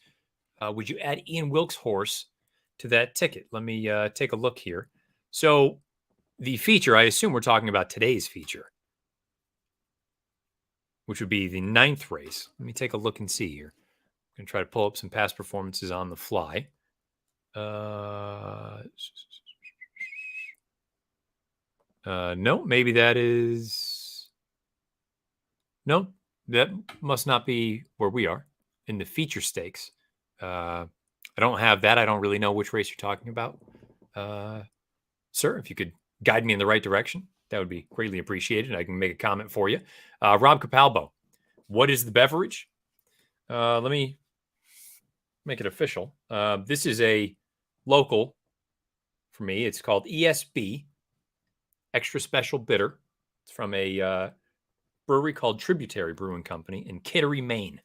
A: Would you add Ian Wilkes' horse to that ticket? Let me take a look here. So the feature, I assume we're talking about today's feature, which would be the 9th race. Let me take a look and see here. I'm going to try to pull up some past performances on the fly. No, maybe that is... No, that must not be where we are in the feature stakes. I don't have that. I don't really know which race you're talking about. Sir, if you could guide me in the right direction, that would be greatly appreciated. I can make a comment for you. Rob Capalbo, what is the beverage? Let me make it official. This is a local for me. It's called ESB, Extra Special Bitter. It's from a brewery called Tributary Brewing Company in Kittery, Maine,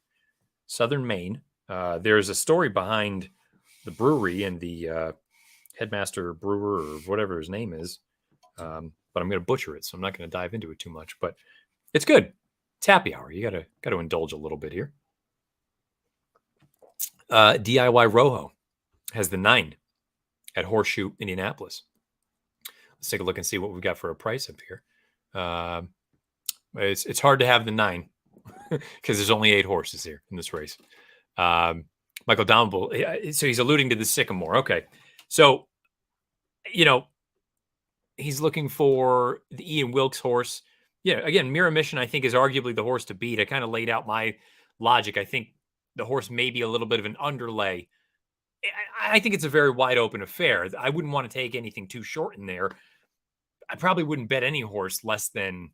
A: southern Maine. There's a story behind the brewery and the headmaster brewer or whatever his name is. But I'm going to butcher it, so I'm not going to dive into it too much. But it's good. It's happy hour. You got to indulge a little bit here. DIY Rojo has the 9 at Horseshoe Indianapolis. Let's take a look and see what we've got for a price up here. It's hard to have the 9 because there's only 8 horses here in this race. Michael Downbull, so he's alluding to the Sycamore. Okay. So, he's looking for the Ian Wilkes horse. Yeah, again, Mirror Mission, I think, is arguably the horse to beat. I kind of laid out my logic. I think the horse may be a little bit of an underlay. I think it's a very wide open affair. I wouldn't want to take anything too short in there. I probably wouldn't bet any horse less than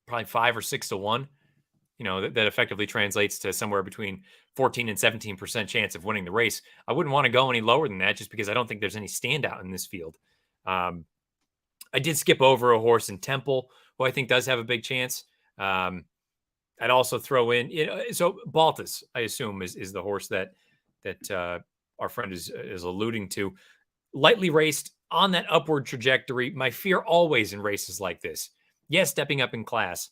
A: probably 5 or 6 to 1. That effectively translates to somewhere between 14 and 17% chance of winning the race. I wouldn't want to go any lower than that just because I don't think there's any standout in this field. I did skip over a horse in Temple, who I think does have a big chance. I'd also throw in, so Baltus, I assume, is the horse that our friend is alluding to. Lightly raced on that upward trajectory. My fear always in races like this. Yes, stepping up in class.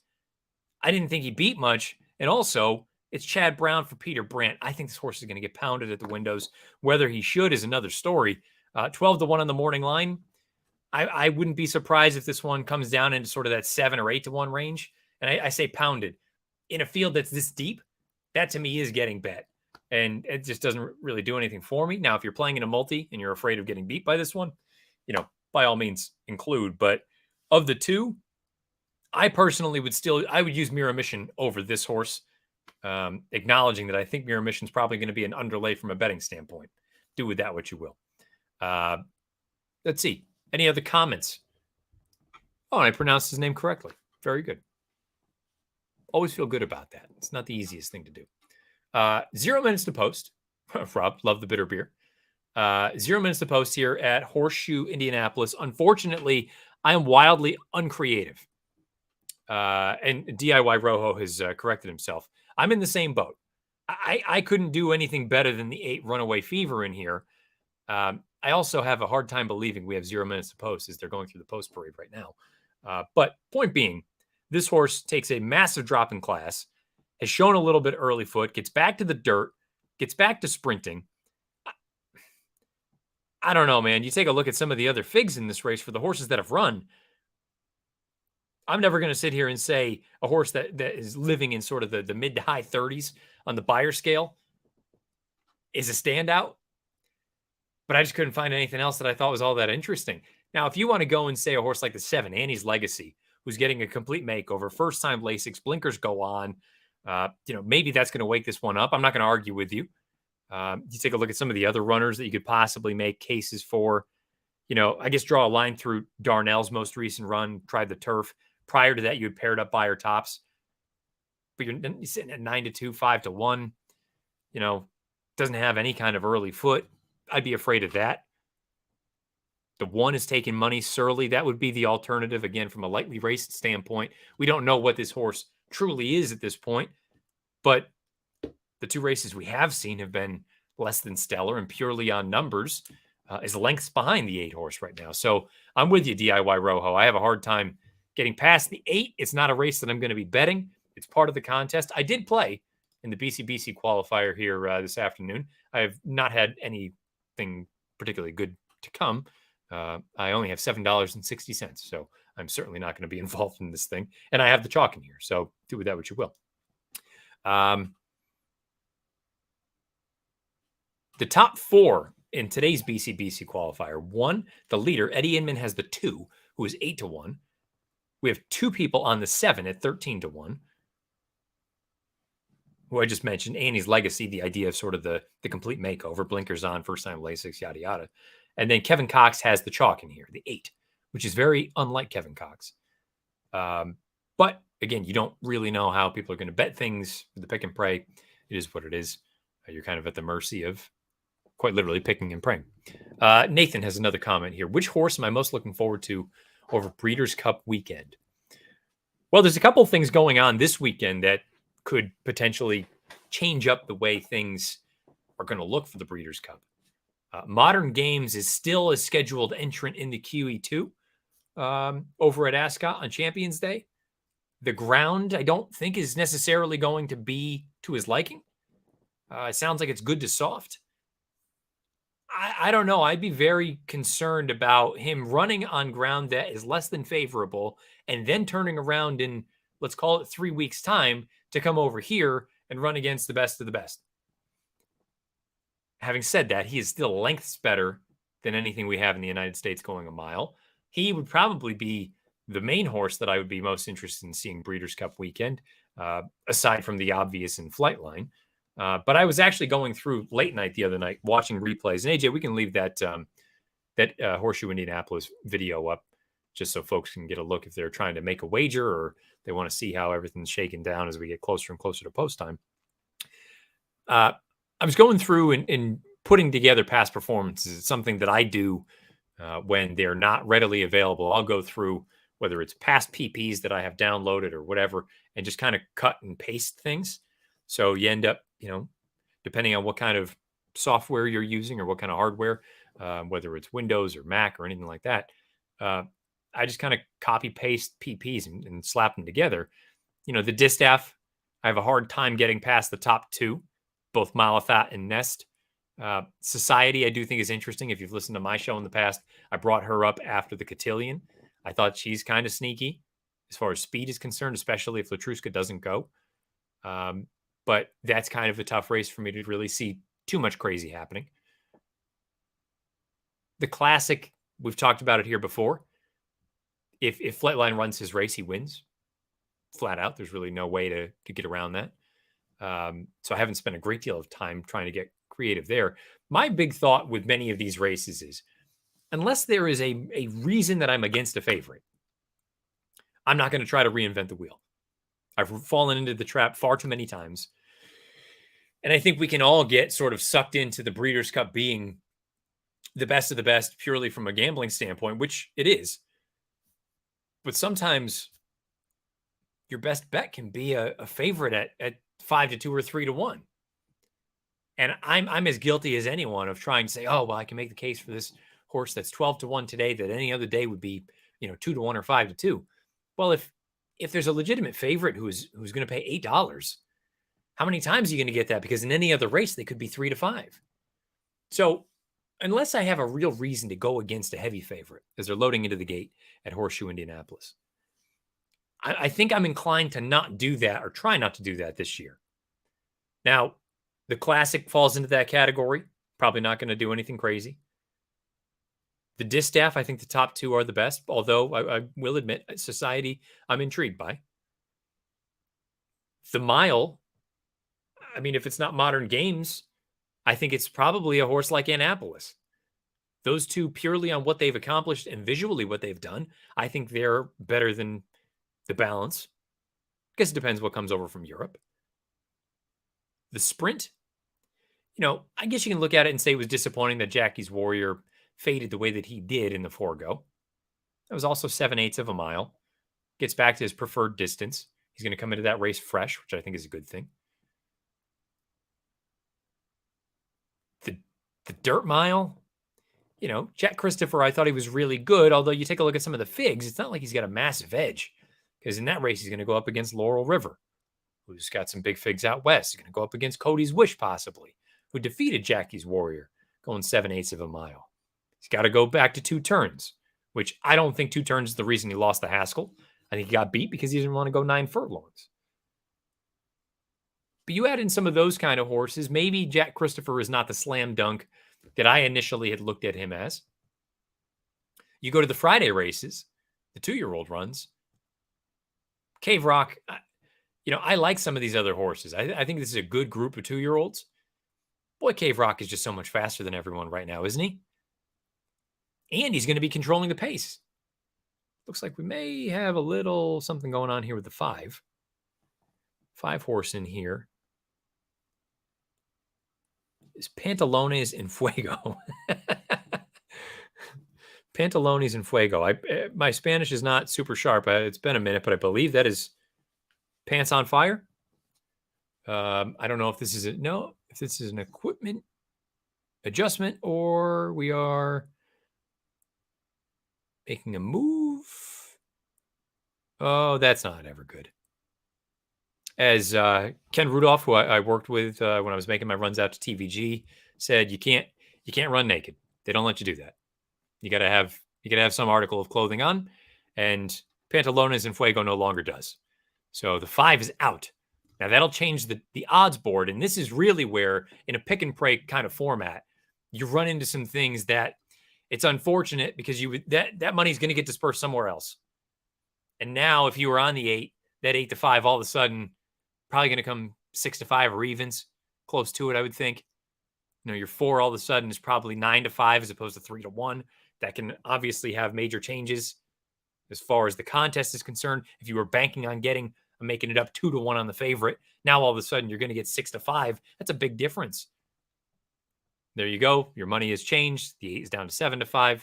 A: I didn't think he beat much. And also, it's Chad Brown for Peter Brandt. I think this horse is going to get pounded at the windows. Whether he should is another story. 12 to 1 on the morning line. I wouldn't be surprised if this one comes down into sort of that 7 or 8 to 1 range. And I say pounded. In a field that's this deep, that to me is getting bet. And it just doesn't really do anything for me. Now, if you're playing in a multi and you're afraid of getting beat by this one, by all means include. But of the two, I personally would use Mirror Mission over this horse, acknowledging that I think Mirror Mission is probably going to be an underlay from a betting standpoint. Do with that what you will. Let's see. Any other comments? Oh, I pronounced his name correctly. Very good. Always feel good about that. It's not the easiest thing to do. 0 minutes to post. Rob, love the bitter beer. 0 minutes to post here at Horseshoe Indianapolis. Unfortunately, I am wildly uncreative. And DIY Rojo has corrected himself. I'm in the same boat. I couldn't do anything better than the 8 Runaway Fever in here. I also have a hard time believing we have 0 minutes to post as they're going through the post parade right now. But point being, this horse takes a massive drop in class, has shown a little bit early foot, gets back to the dirt, gets back to sprinting. I don't know, man. You take a look at some of the other figs in this race for the horses that have run. I'm never going to sit here and say a horse that is living in sort of the mid to high 30s on the buyer scale is a standout. But I just couldn't find anything else that I thought was all that interesting. Now, if you want to go and say a horse like the 7, Annie's Legacy, who's getting a complete makeover, first-time Lasix, blinkers go on, maybe that's going to wake this one up. I'm not going to argue with you. You take a look at some of the other runners that you could possibly make cases for. I guess draw a line through Darnell's most recent run, tried the turf. Prior to that, you had paired up buyer tops. But you're sitting at 9-2, 5-1. Doesn't have any kind of early foot. I'd be afraid of that. The 1 is taking money. Surly, that would be the alternative. Again, from a lightly raced standpoint, we don't know what this horse truly is at this point. But the 2 races we have seen have been less than stellar and purely on numbers. Is lengths behind the 8 horse right now. So I'm with you, DIY Rojo. I have a hard time getting past the 8. It's not a race that I'm going to be betting. It's part of the contest. I did play in the BCBC qualifier here this afternoon. I have not had anything particularly good to come. I only have $7.60, so I'm certainly not going to be involved in this thing. And I have the chalk in here, so do with that what you will. The top 4 in today's BCBC qualifier. 1, the leader, Eddie Inman, has the 2, who is 8-1. We have 2 people on the 7 at 13-1. Who I just mentioned, Annie's Legacy, the idea of sort of the complete makeover, blinkers on, first time Lasix, yada, yada. And then Kevin Cox has the chalk in here, the 8, which is very unlike Kevin Cox. But again, you don't really know how people are going to bet things with the pick and pray. It is what it is. You're kind of at the mercy of quite literally picking and praying. Nathan has another comment here. Which horse am I most looking forward to over Breeders' Cup weekend? Well, there's a couple of things going on this weekend that could potentially change up the way things are going to look for the Breeders' Cup. Modern Games is still a scheduled entrant in the QE2 over at Ascot on Champions Day. The ground, I don't think, is necessarily going to be to his liking. It sounds like it's good to soft. I don't know. I'd be very concerned about him running on ground that is less than favorable and then turning around in, let's call it 3 weeks' time, to come over here and run against the best of the best. Having said that, he is still lengths better than anything we have in the United States going a mile. He would probably be the main horse that I would be most interested in seeing Breeders' Cup weekend, aside from the obvious in Flightline. But I was actually going through late night the other night, watching replays. And AJ, we can leave that Horseshoe Indianapolis video up just so folks can get a look if they're trying to make a wager or they want to see how everything's shaken down as we get closer and closer to post time. I was going through and putting together past performances. It's something that I do when they're not readily available. I'll go through whether it's past PPs that I have downloaded or whatever, and just kind of cut and paste things. So you end up, depending on what kind of software you're using or what kind of hardware, whether it's Windows or Mac or anything like that, I just kind of copy paste PPs and slap them together. The distaff, I have a hard time getting past the top 2, both Malathat and Nest. Society, I do think is interesting. If you've listened to my show in the past, I brought her up after the Cotillion. I thought she's kind of sneaky as far as speed is concerned, especially if Latruska doesn't go. But that's kind of a tough race for me to really see too much crazy happening. The Classic, we've talked about it here before. If Flightline runs his race, he wins. Flat out. There's really no way to get around that. So I haven't spent a great deal of time trying to get creative there. My big thought with many of these races is, unless there is a reason that I'm against a favorite, I'm not going to try to reinvent the wheel. I've fallen into the trap far too many times. And I think we can all get sort of sucked into the Breeders' Cup being the best of the best purely from a gambling standpoint, which it is. But sometimes your best bet can be a favorite at 5-2 or 3-1. And I'm as guilty as anyone of trying to say, oh, well, I can make the case for this horse that's 12-1 today that any other day would be, 2-1 or 5-2. Well, if there's a legitimate favorite who's going to pay $8, how many times are you going to get that? Because in any other race, they could be 3-5. So unless I have a real reason to go against a heavy favorite as they're loading into the gate at Horseshoe Indianapolis, I think I'm inclined to not do that or try not to do that this year. Now, the Classic falls into that category. Probably not going to do anything crazy. The Distaff, I think the top two are the best, although I will admit, Society, I'm intrigued by. The Mile, I mean, if it's not Modern Games, I think it's probably a horse like Annapolis. Those two, purely on what they've accomplished and visually what they've done, I think they're better than the Balance. I guess it depends what comes over from Europe. The Sprint, I guess you can look at it and say it was disappointing that Jackie's Warrior faded the way that he did in the Forego. That was also 7/8 of a mile. Gets back to his preferred distance. He's going to come into that race fresh, which I think is a good thing. The Dirt Mile, Jack Christopher, I thought he was really good, although you take a look at some of the figs, it's not like he's got a massive edge, because in that race, he's going to go up against Laurel River, who's got some big figs out west. He's going to go up against Cody's Wish, possibly, who defeated Jackie's Warrior, going 7/8 of a mile. He's got to go back to 2 turns, which I don't think 2 turns is the reason he lost the Haskell. I think he got beat because he didn't want to go 9 furlongs. But you add in some of those kind of horses, maybe Jack Christopher is not the slam dunk that I initially had looked at him as. You go to the Friday races, the 2-year-old runs. Cave Rock, I like some of these other horses. I think this is a good group of 2-year-olds. Boy, Cave Rock is just so much faster than everyone right now, isn't he? And he's going to be controlling the pace. Looks like we may have a little something going on here with the 5. 5 horse in here. Is Pantalones en Fuego. Pantalones en Fuego. My Spanish is not super sharp. It's been a minute, but I believe that is Pants on Fire. I don't know if this is if this is an equipment adjustment or we are making a move. Oh, that's not ever good. As Ken Rudolph, who I worked with when I was making my runs out to TVG, said, you can't run naked. They don't let you do that. You gotta have some article of clothing on, and Pantalones en Fuego no longer does. So the 5 is out. Now that'll change the odds board, and this is really where, in a pick and pray kind of format, you run into some things that it's unfortunate because that money's going to get dispersed somewhere else. And now, if you were on the 8, that 8-5, all of a sudden, probably going to come 6-5 or evens, close to it, I would think. Your 4 all of a sudden is probably 9-5 as opposed to 3-1. That can obviously have major changes as far as the contest is concerned. If you were banking on making it up 2-1 on the favorite, now all of a sudden you're going to get 6-5. That's a big difference. There you go. Your money has changed. The 8 is down to 7-5.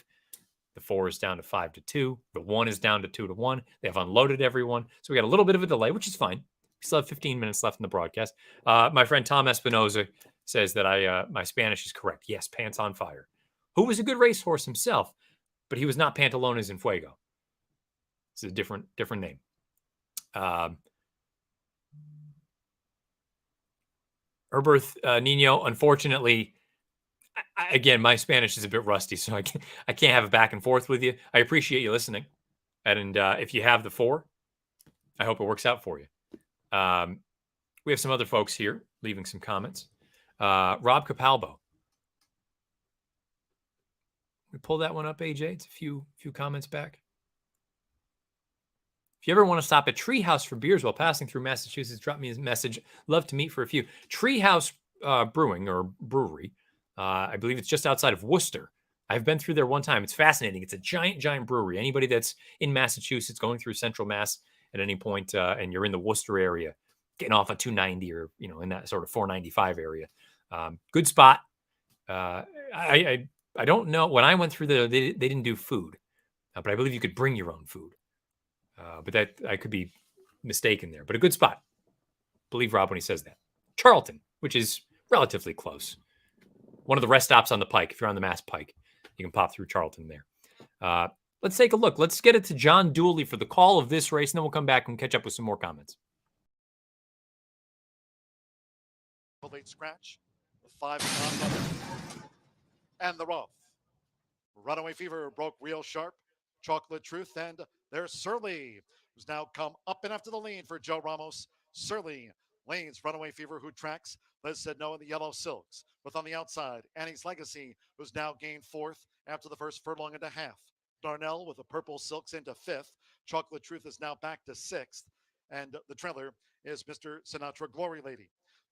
A: The 4 is down to 5-2. The 1 is down to 2-1. They have unloaded everyone. So we got a little bit of a delay, which is fine. We still have 15 minutes left in the broadcast. My friend Tom Espinoza says that my Spanish is correct. Yes, Pants on Fire, who was a good racehorse himself, but he was not Pantalones en Fuego. It's a different name. Herberth Nino, unfortunately, again, my Spanish is a bit rusty, so I can't have a back and forth with you. I appreciate you listening. And if you have the 4, I hope it works out for you. We have some other folks here leaving some comments. Rob Capalbo. We pull that one up, AJ. It's a few comments back. If you ever want to stop at Treehouse for beers while passing through Massachusetts, drop me a message. Love to meet for a few. Treehouse Brewing or Brewery. I believe it's just outside of Worcester. I've been through there one time. It's fascinating. It's a giant brewery. Anybody that's in Massachusetts going through Central Mass at any point, and you're in the Worcester area, getting off at 290 or, in that sort of 495 area. Good spot. I I don't know. When I went through they didn't do food, but I believe you could bring your own food. But that I could be mistaken there. But a good spot. Believe Rob when he says that. Charlton, which is relatively close. One of the rest stops on the Pike. If you're on the Mass Pike, you can pop through Charlton there. Let's take a look. Let's get it to John Dooley for the call of this race, and then we'll come back and catch up with some more comments.
C: Late scratch, the 5 and the rough. Runaway Fever broke real sharp. Chocolate Truth, and there's Surly, who's now come up and after the lead for Joe Ramos. Surly lanes Runaway Fever, who tracks. Liz Said No in the yellow silks. With on the outside, Annie's Legacy, who's now gained fourth after the first furlong and a half. Darnell with the purple silks into fifth. Chocolate Truth is now back to sixth. And the trailer is Mr. Sinatra Glory Lady.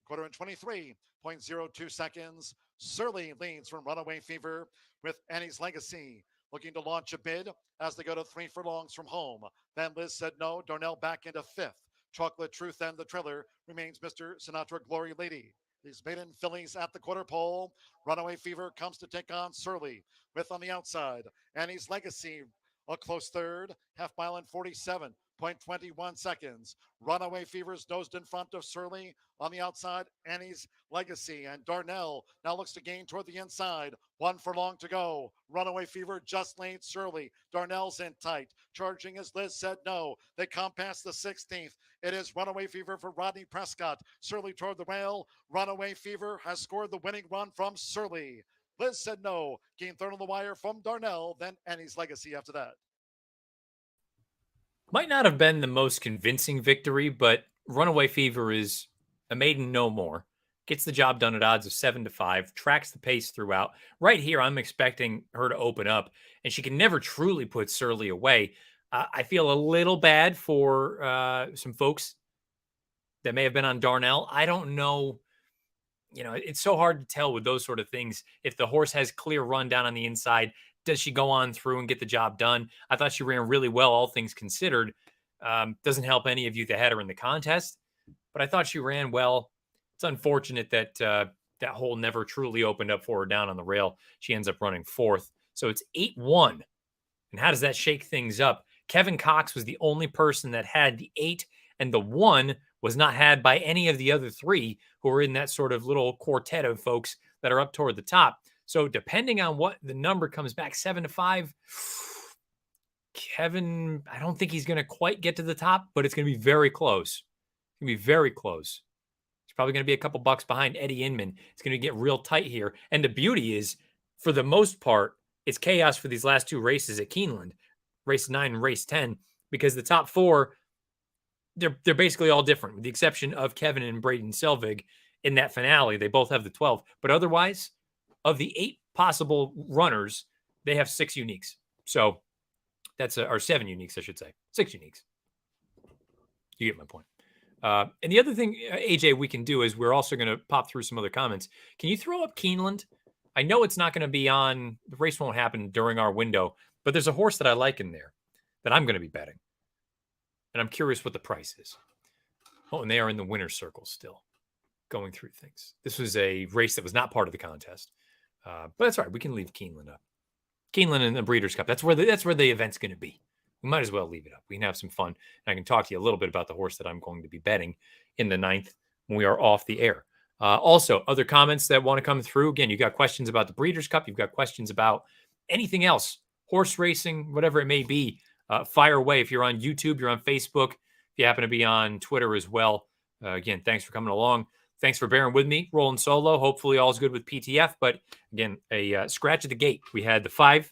C: Quarter in 23.02 seconds. Surly leads from Runaway Fever with Annie's Legacy looking to launch a bid as they go to 3 furlongs from home. Then Liz Said No. Darnell back into fifth. Chocolate Truth and the trailer remains Mr. Sinatra Glory Lady. These maiden fillies at the quarter pole. Runaway Fever comes to take on Surly with on the outside Annie's Legacy, a close third, half mile in 47.21 seconds. Runaway Fever's nosed in front of Surly. On the outside, Annie's Legacy, and Darnell now looks to gain toward the inside. 1 furlong to go. Runaway Fever just laid Surly. Darnell's in tight. Charging as Liz Said No. They come past the 16th. It is Runaway Fever for Rodney Prescott. Surly toward the rail. Runaway Fever has scored the winning run from Surly. Liz Said No. Gained third on the wire from Darnell. Then Annie's Legacy after that.
A: Might not have been the most convincing victory, but Runaway Fever is a maiden no more. Gets the job done at odds of 7-5, tracks the pace throughout. Right here, I'm expecting her to open up, and she can never truly put Surly away. I feel a little bad for some folks that may have been on Darnell. I don't know. It's so hard to tell with those sort of things. If the horse has clear run down on the inside, does she go on through and get the job done? I thought she ran really well, all things considered. Doesn't help any of you that had her in the contest, but I thought she ran well. It's unfortunate that that hole never truly opened up for her down on the rail. She ends up running fourth. So it's 8-1. And how does that shake things up? Kevin Cox was the only person that had the 8, and the 1 was not had by any of the other 3 who are in that sort of little quartet of folks that are up toward the top. So depending on what the number comes back, 7-5, Kevin, I don't think he's going to quite get to the top, but it's going to be very close. It's going to be very close. It's probably going to be a couple bucks behind Eddie Inman. It's going to get real tight here. And the beauty is, for the most part, it's chaos for these last 2 races at Keeneland, race 9 and race 10, because the top 4, they're basically all different, with the exception of Kevin and Braden Selvig in that finale. They both have the 12. But otherwise, of the 8 possible runners, they have 6 uniques. So that's or 7 uniques, I should say. 6 uniques. You get my point. And the other thing, AJ, we can do is we're also going to pop through some other comments. Can you throw up Keeneland? I know it's not going to be on, the race won't happen during our window, but there's a horse that I like in there that I'm going to be betting. And I'm curious what the price is. Oh, and they are in the winner's circle still, going through things. This was a race that was not part of the contest. But that's all right. We can leave Keeneland up. Keeneland and the Breeders' Cup. That's where the event's going to be. We might as well leave it up. We can have some fun. And I can talk to you a little bit about the horse that I'm going to be betting in the 9th when we are off the air. Also, other comments that want to come through. Again, you've got questions about the Breeders' Cup. You've got questions about anything else, horse racing, whatever it may be. Fire away. If you're on YouTube, you're on Facebook. If you happen to be on Twitter as well. Again, thanks for coming along. Thanks for bearing with me, rolling solo. Hopefully all's good with PTF. But again, a scratch at the gate. We had the 5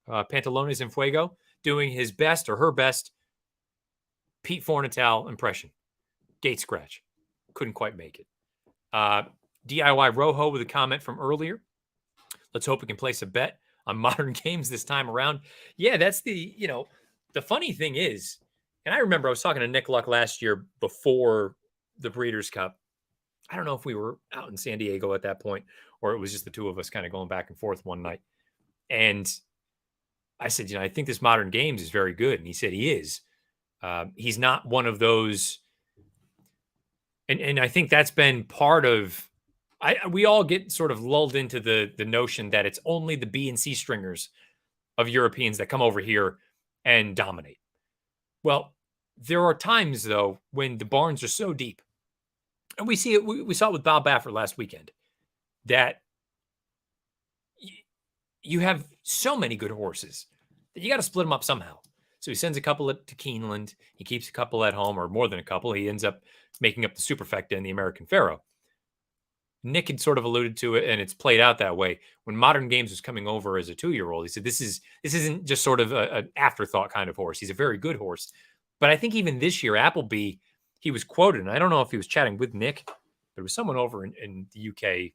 A: Pantalones en Fuego doing his best or her best Pete Fornatal impression. Gate scratch. Couldn't quite make it. DIY Rojo with a comment from earlier. Let's hope we can place a bet on modern games this time around. Yeah, that's the funny thing is, and I remember I was talking to Nick Luck last year before the Breeders' Cup. I don't know if we were out in San Diego at that point, or it was just the 2 of us kind of going back and forth one night. And I said, I think this modern games is very good. And he said he is. He's not one of those. And I think that's been part of we all get sort of lulled into the notion that it's only the B and C stringers of Europeans that come over here and dominate. Well, there are times though when the barns are so deep, and we see it. We saw it with Bob Baffert last weekend, that you have so many good horses that you got to split them up somehow. So he sends a couple to Keeneland. He keeps a couple at home, or more than a couple. He ends up making up the Superfecta and the American Pharaoh. Nick had sort of alluded to it, and it's played out that way. When Modern Games was coming over as a 2-year-old, he said, this isn't just sort of an afterthought kind of horse. He's a very good horse. But I think even this year, Appleby, he was quoted, and I don't know if he was chatting with Nick, but it was someone over in the UK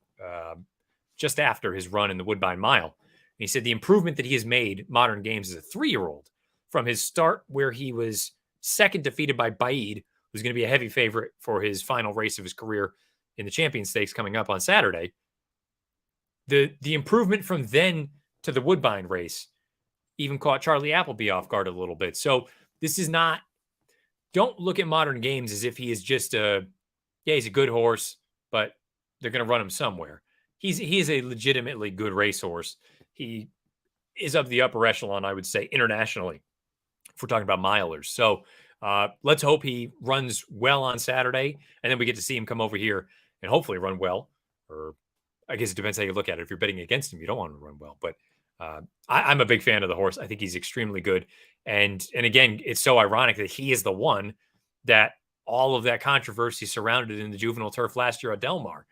A: just after his run in the Woodbine Mile. And he said the improvement that he has made Modern Games as a 3-year-old from his start where he was second defeated by Baid, who's going to be a heavy favorite for his final race of his career in the Champion Stakes coming up on Saturday. The improvement from then to the Woodbine race even caught Charlie Appleby off guard a little bit. So this is not, don't look at Modern Games as if he is just he's a good horse, but they're going to run him somewhere. He is a legitimately good racehorse. He is of the upper echelon, I would say, internationally, if we're talking about milers. So let's hope he runs well on Saturday, and then we get to see him come over here and hopefully run well. Or I guess it depends how you look at it. If you're betting against him, you don't want him to run well. But I'm a big fan of the horse. I think he's extremely good. And again, it's so ironic that he is the one that all of that controversy surrounded in the juvenile turf last year at Del Mar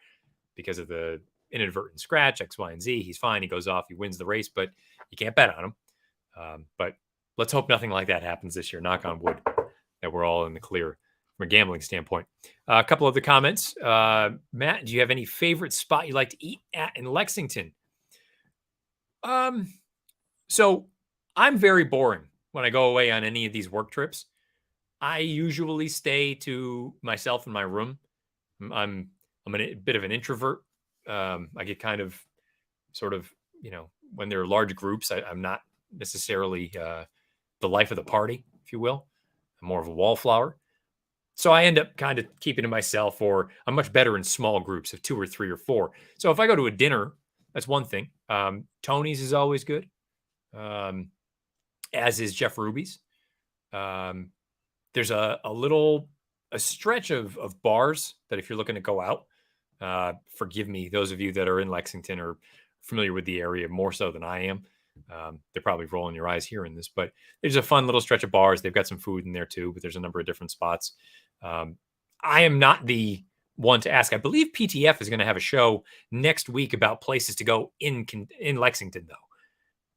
A: because of the inadvertent scratch, X, Y, and Z. He's fine. He goes off. He wins the race, but you can't bet on him. But let's hope nothing like that happens this year. Knock on wood, that we're all in the clear from a gambling standpoint. A couple of the comments. Matt, do you have any favorite spot you like to eat at in Lexington? So I'm very boring when I go away on any of these work trips. I usually stay to myself in my room. I'm a bit of an introvert. I get kind of sort of, when there are large groups, I'm not necessarily the life of the party, if you will. I'm more of a wallflower. So I end up kind of keeping to myself, or I'm much better in small groups of 2 or 3 or 4. So if I go to a dinner, that's one thing. Tony's is always good, as is Jeff Ruby's. There's a stretch of bars that if you're looking to go out, forgive me, those of you that are in Lexington are familiar with the area more so than I am. They're probably rolling your eyes hearing this, but there's a fun little stretch of bars. They've got some food in there too, but there's a number of different spots. I am not the one to ask. I believe PTF is going to have a show next week about places to go in Lexington, though.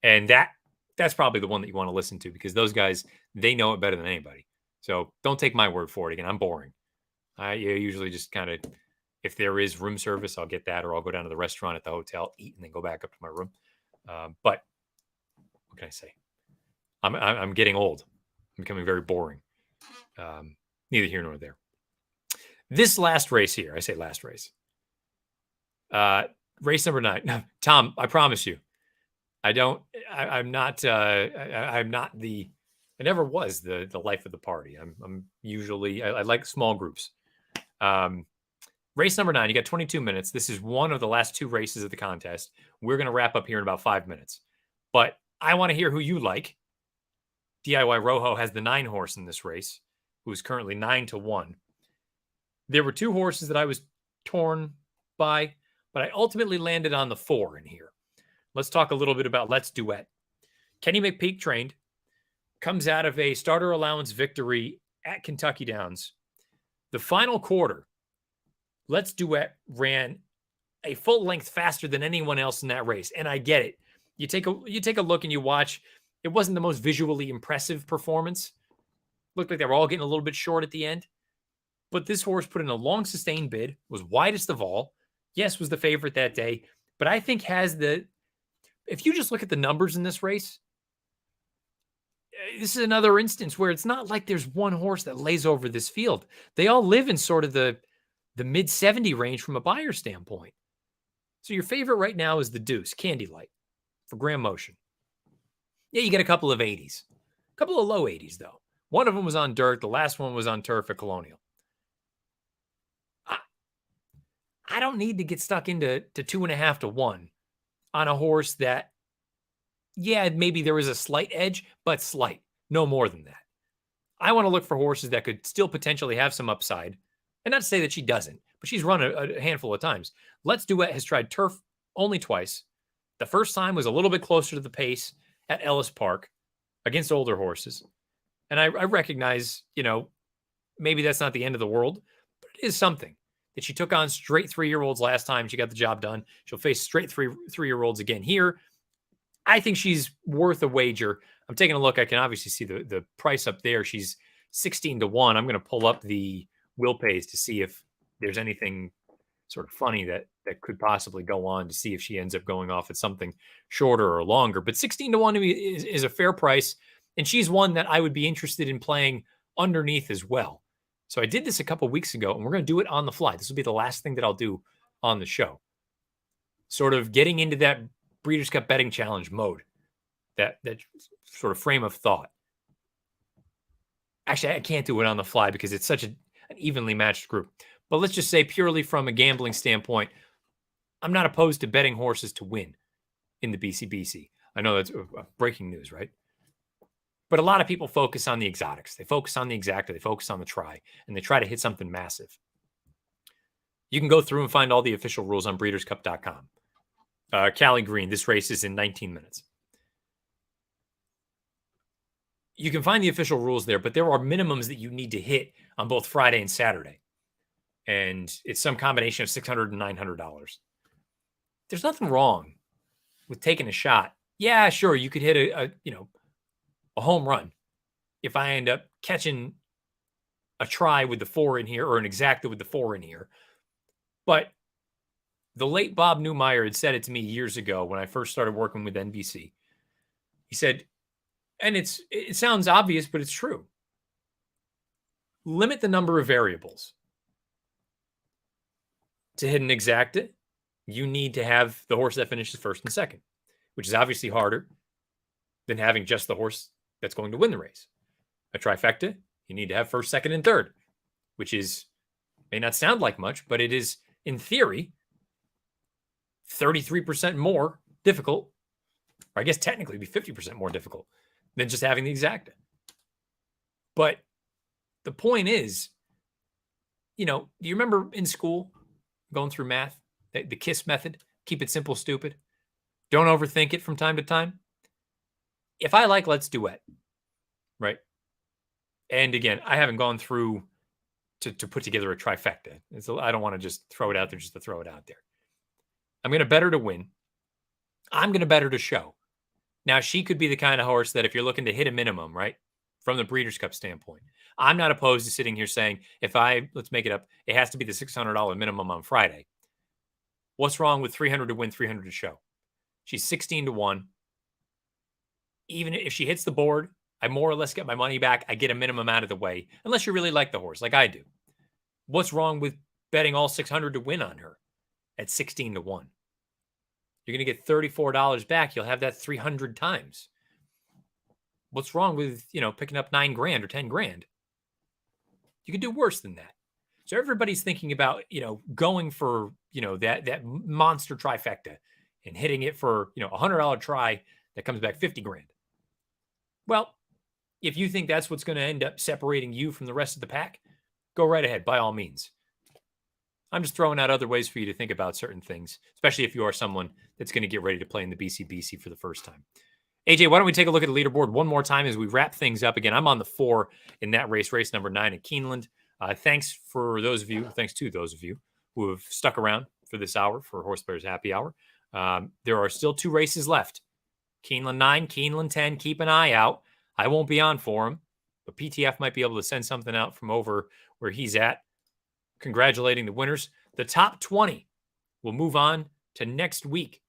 A: And that's probably the one that you want to listen to, because those guys, they know it better than anybody. So don't take my word for it. Again, I'm boring. I usually just kind of, if there is room service, I'll get that, or I'll go down to the restaurant at the hotel, eat, and then go back up to my room. But what can I say? I'm getting old. I'm becoming very boring. Neither here nor there. This last race here, I say last race. Race number 9. No, Tom, I promise you, I never was the life of the party. I'm usually, I like small groups. Race number 9, you got 22 minutes. This is one of the last 2 races of the contest. We're going to wrap up here in about 5 minutes. But I want to hear who you like. DIY Rojo has the 9 horse in this race, who is currently 9-1. There were 2 horses that I was torn by, but I ultimately landed on the 4 in here. Let's talk a little bit about Let's Duet. Kenny McPeak trained, comes out of a starter allowance victory at Kentucky Downs. The final quarter, Let's Duet ran a full length faster than anyone else in that race. And I get it. You take a look and you watch. It wasn't the most visually impressive performance. Looked like they were all getting a little bit short at the end. But this horse put in a long sustained bid, was widest of all. Yes, was the favorite that day. But I think if you just look at the numbers in this race, this is another instance where it's not like there's one horse that lays over this field. They all live in sort of the mid 70 range from a buyer standpoint. So your favorite right now is the Deuce, Candy Light, for Graham Motion. Yeah, you get a couple of 80s. A couple of low 80s, though. One of them was on dirt. The last one was on turf at Colonial. I don't need to get stuck into 2.5 to 1 on a horse that, yeah, maybe there is a slight edge, but slight, no more than that. I want to look for horses that could still potentially have some upside. And not to say that she doesn't, but she's run a handful of times. Let's Duet has tried turf only twice. The first time was a little bit closer to the pace at Ellis Park against older horses. And I recognize, maybe that's not the end of the world, but it is something that she took on straight 3-year-olds last time. She got the job done. She'll face straight 3-year-olds again here. I think she's worth a wager. I'm taking a look. I can obviously see the price up there. She's 16 to 1. I'm going to pull up the will pays to see if there's anything sort of funny that could possibly go on, to see if she ends up going off at something shorter or longer. But 16 to 1 to me is a fair price. And she's one that I would be interested in playing underneath as well. So I did this a couple weeks ago, and we're going to do it on the fly. This will be the last thing that I'll do on the show. Sort of getting into that Breeders' Cup betting challenge mode, that sort of frame of thought. Actually, I can't do it on the fly because it's such an evenly matched group. But let's just say, purely from a gambling standpoint, I'm not opposed to betting horses to win in the BCBC. I know that's breaking news, right? But a lot of people focus on the exotics. They focus on the exacta. They focus on the try, and they try to hit something massive. You can go through and find all the official rules on breederscup.com. Cali Green, this race is in 19 minutes. You can find the official rules there, but there are minimums that you need to hit on both Friday and Saturday. And it's some combination of $600 and $900. There's nothing wrong with taking a shot. Yeah, sure, you could hit a home run if I end up catching a try with the 4 in here, or an exacta with the 4 in here. But the late Bob Newmeyer had said it to me years ago when I first started working with NBC. He said, and it sounds obvious, but it's true, limit the number of variables. To hit an exacta, you need to have the horse that finishes first and second, which is obviously harder than having just the horse that's going to win the race. A trifecta, you need to have first, second, and third, which may not sound like much, but it is, in theory, 33% more difficult, or I guess technically it'd be 50% more difficult than just having the exacta. But the point is, do you remember in school going through math, the KISS method? Keep it simple, stupid. Don't overthink it from time to time. If I like Let's Duet, right? And again, I haven't gone through to put together a trifecta. I don't want to just throw it out there just to throw it out there. I'm going to bet her to win. I'm going to bet her to show. Now, she could be the kind of horse that if you're looking to hit a minimum, right, from the Breeders' Cup standpoint, I'm not opposed to sitting here saying, let's make it up, it has to be the $600 minimum on Friday. What's wrong with 300 to win, 300 to show? She's 16 to 1. Even if she hits the board, I more or less get my money back. I get a minimum out of the way, unless you really like the horse, like I do. What's wrong with betting all 600 to win on her at 16 to 1? You're going to get $34 back. You'll have that 300 times. What's wrong with, picking up $9,000 or $10,000? You could do worse than that. So everybody's thinking about, going for, that monster trifecta and hitting it for, $100 try that comes back $50,000. Well, if you think that's what's going to end up separating you from the rest of the pack, go right ahead, by all means. I'm just throwing out other ways for you to think about certain things, especially if you are someone that's going to get ready to play in the BCBC for the first time. AJ, why don't we take a look at the leaderboard one more time as we wrap things up? Again, I'm on the 4 in that race number 9 at Keeneland. Thanks to those of you who have stuck around for this hour for HorsePlayers Happy Hour. There are still 2 races left. Keeneland 9, Keeneland 10. Keep an eye out. I won't be on for him, but PTF might be able to send something out from over where he's at, congratulating the winners. The top 20 will move on to next week,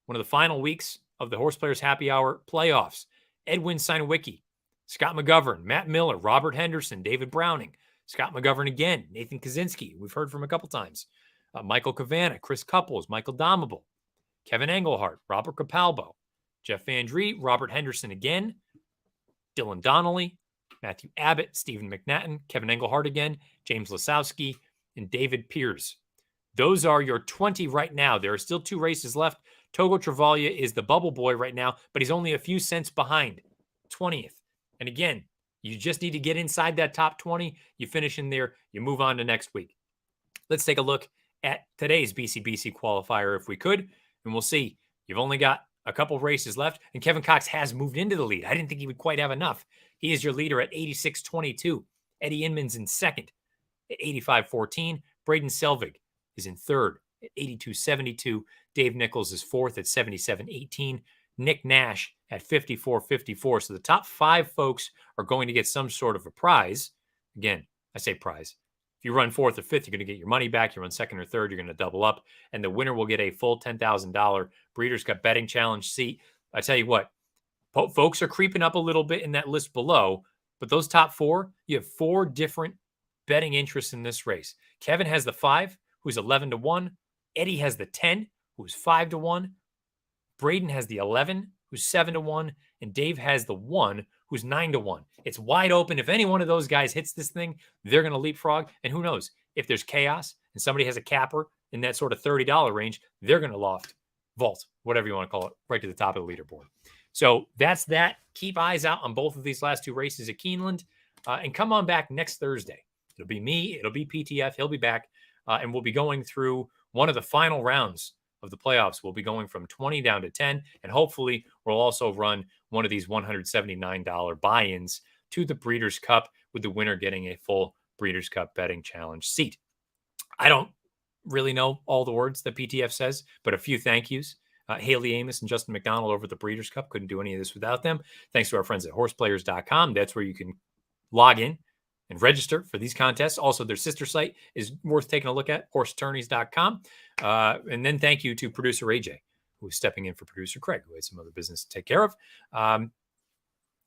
A: one of the final weeks of the HorsePlayers Happy Hour Playoffs. Edwin Sinowicki, Scott McGovern, Matt Miller, Robert Henderson, David Browning, Scott McGovern again, Nathan Kaczynski, we've heard from a couple times, Michael Cavanna, Chris Couples, Michael Domable, Kevin Engelhart, Robert Capalbo, Jeff Van Dree, Robert Henderson again, Dylan Donnelly, Matthew Abbott, Stephen McNatton, Kevin Engelhart again, James Lasowski, and David Pierce. Those are your 20 right now. There are still 2 races left. Togo Travaglia is the bubble boy right now, but he's only a few cents behind 20th. And again, you just need to get inside that top 20. You finish in there, you move on to next week. Let's take a look at today's BCBC qualifier if we could, and we'll see. You've only got a couple of races left, and Kevin Cox has moved into the lead. I didn't think he would quite have enough. He is your leader at 86.22. Eddie Inman's in second at 85.14. Braden Selvig is in third at 82.72. Dave Nichols is fourth at 77.18. Nick Nash at 54.54. So the top 5 folks are going to get some sort of a prize. Again, I say prize. If you run 4th or 5th, you're going to get your money back. You run 2nd or 3rd, you're going to double up. And the winner will get a full $10,000 Breeders' Cup Betting Challenge seat. I tell you what, folks are creeping up a little bit in that list below. But those top 4, you have 4 different betting interests in this race. Kevin has the 5, who's 11-1. Eddie has the 10, who's 5-1. Braden has the 11, who's 7-1. And Dave has the 1, who's 9-1. It's wide open. If any one of those guys hits this thing, they're going to leapfrog. And who knows? If there's chaos and somebody has a capper in that sort of $30 range, they're going to vault, whatever you want to call it, right to the top of the leaderboard. So that's that. Keep eyes out on both of these last 2 races at Keeneland. And come on back next Thursday. It'll be me. It'll be PTF. He'll be back. And we'll be going through one of the final rounds of the playoffs. We'll be going from 20 down to 10. And hopefully we'll also run one of these $179 buy-ins to the Breeders' Cup, with the winner getting a full Breeders' Cup Betting Challenge seat. I don't really know all the words that PTF says, but a few thank yous. Haley Amos and Justin McDonald over at the Breeders' Cup. Couldn't do any of this without them. Thanks to our friends at horseplayers.com. That's where you can log in and register for these contests. Also, their sister site is worth taking a look at, horseattorneys.com. And then thank you to producer AJ, who is stepping in for producer Craig, who had some other business to take care of.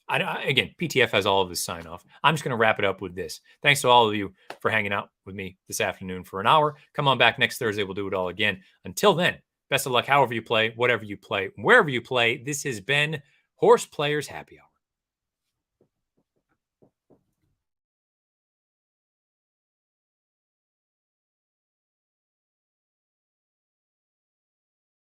A: Again, PTF has all of his sign off. I'm just going to wrap it up with this. Thanks to all of you for hanging out with me this afternoon for an hour. Come on back next Thursday. We'll do it all again. Until then, best of luck however you play, whatever you play, wherever you play. This has been Horse Players Happy Hour.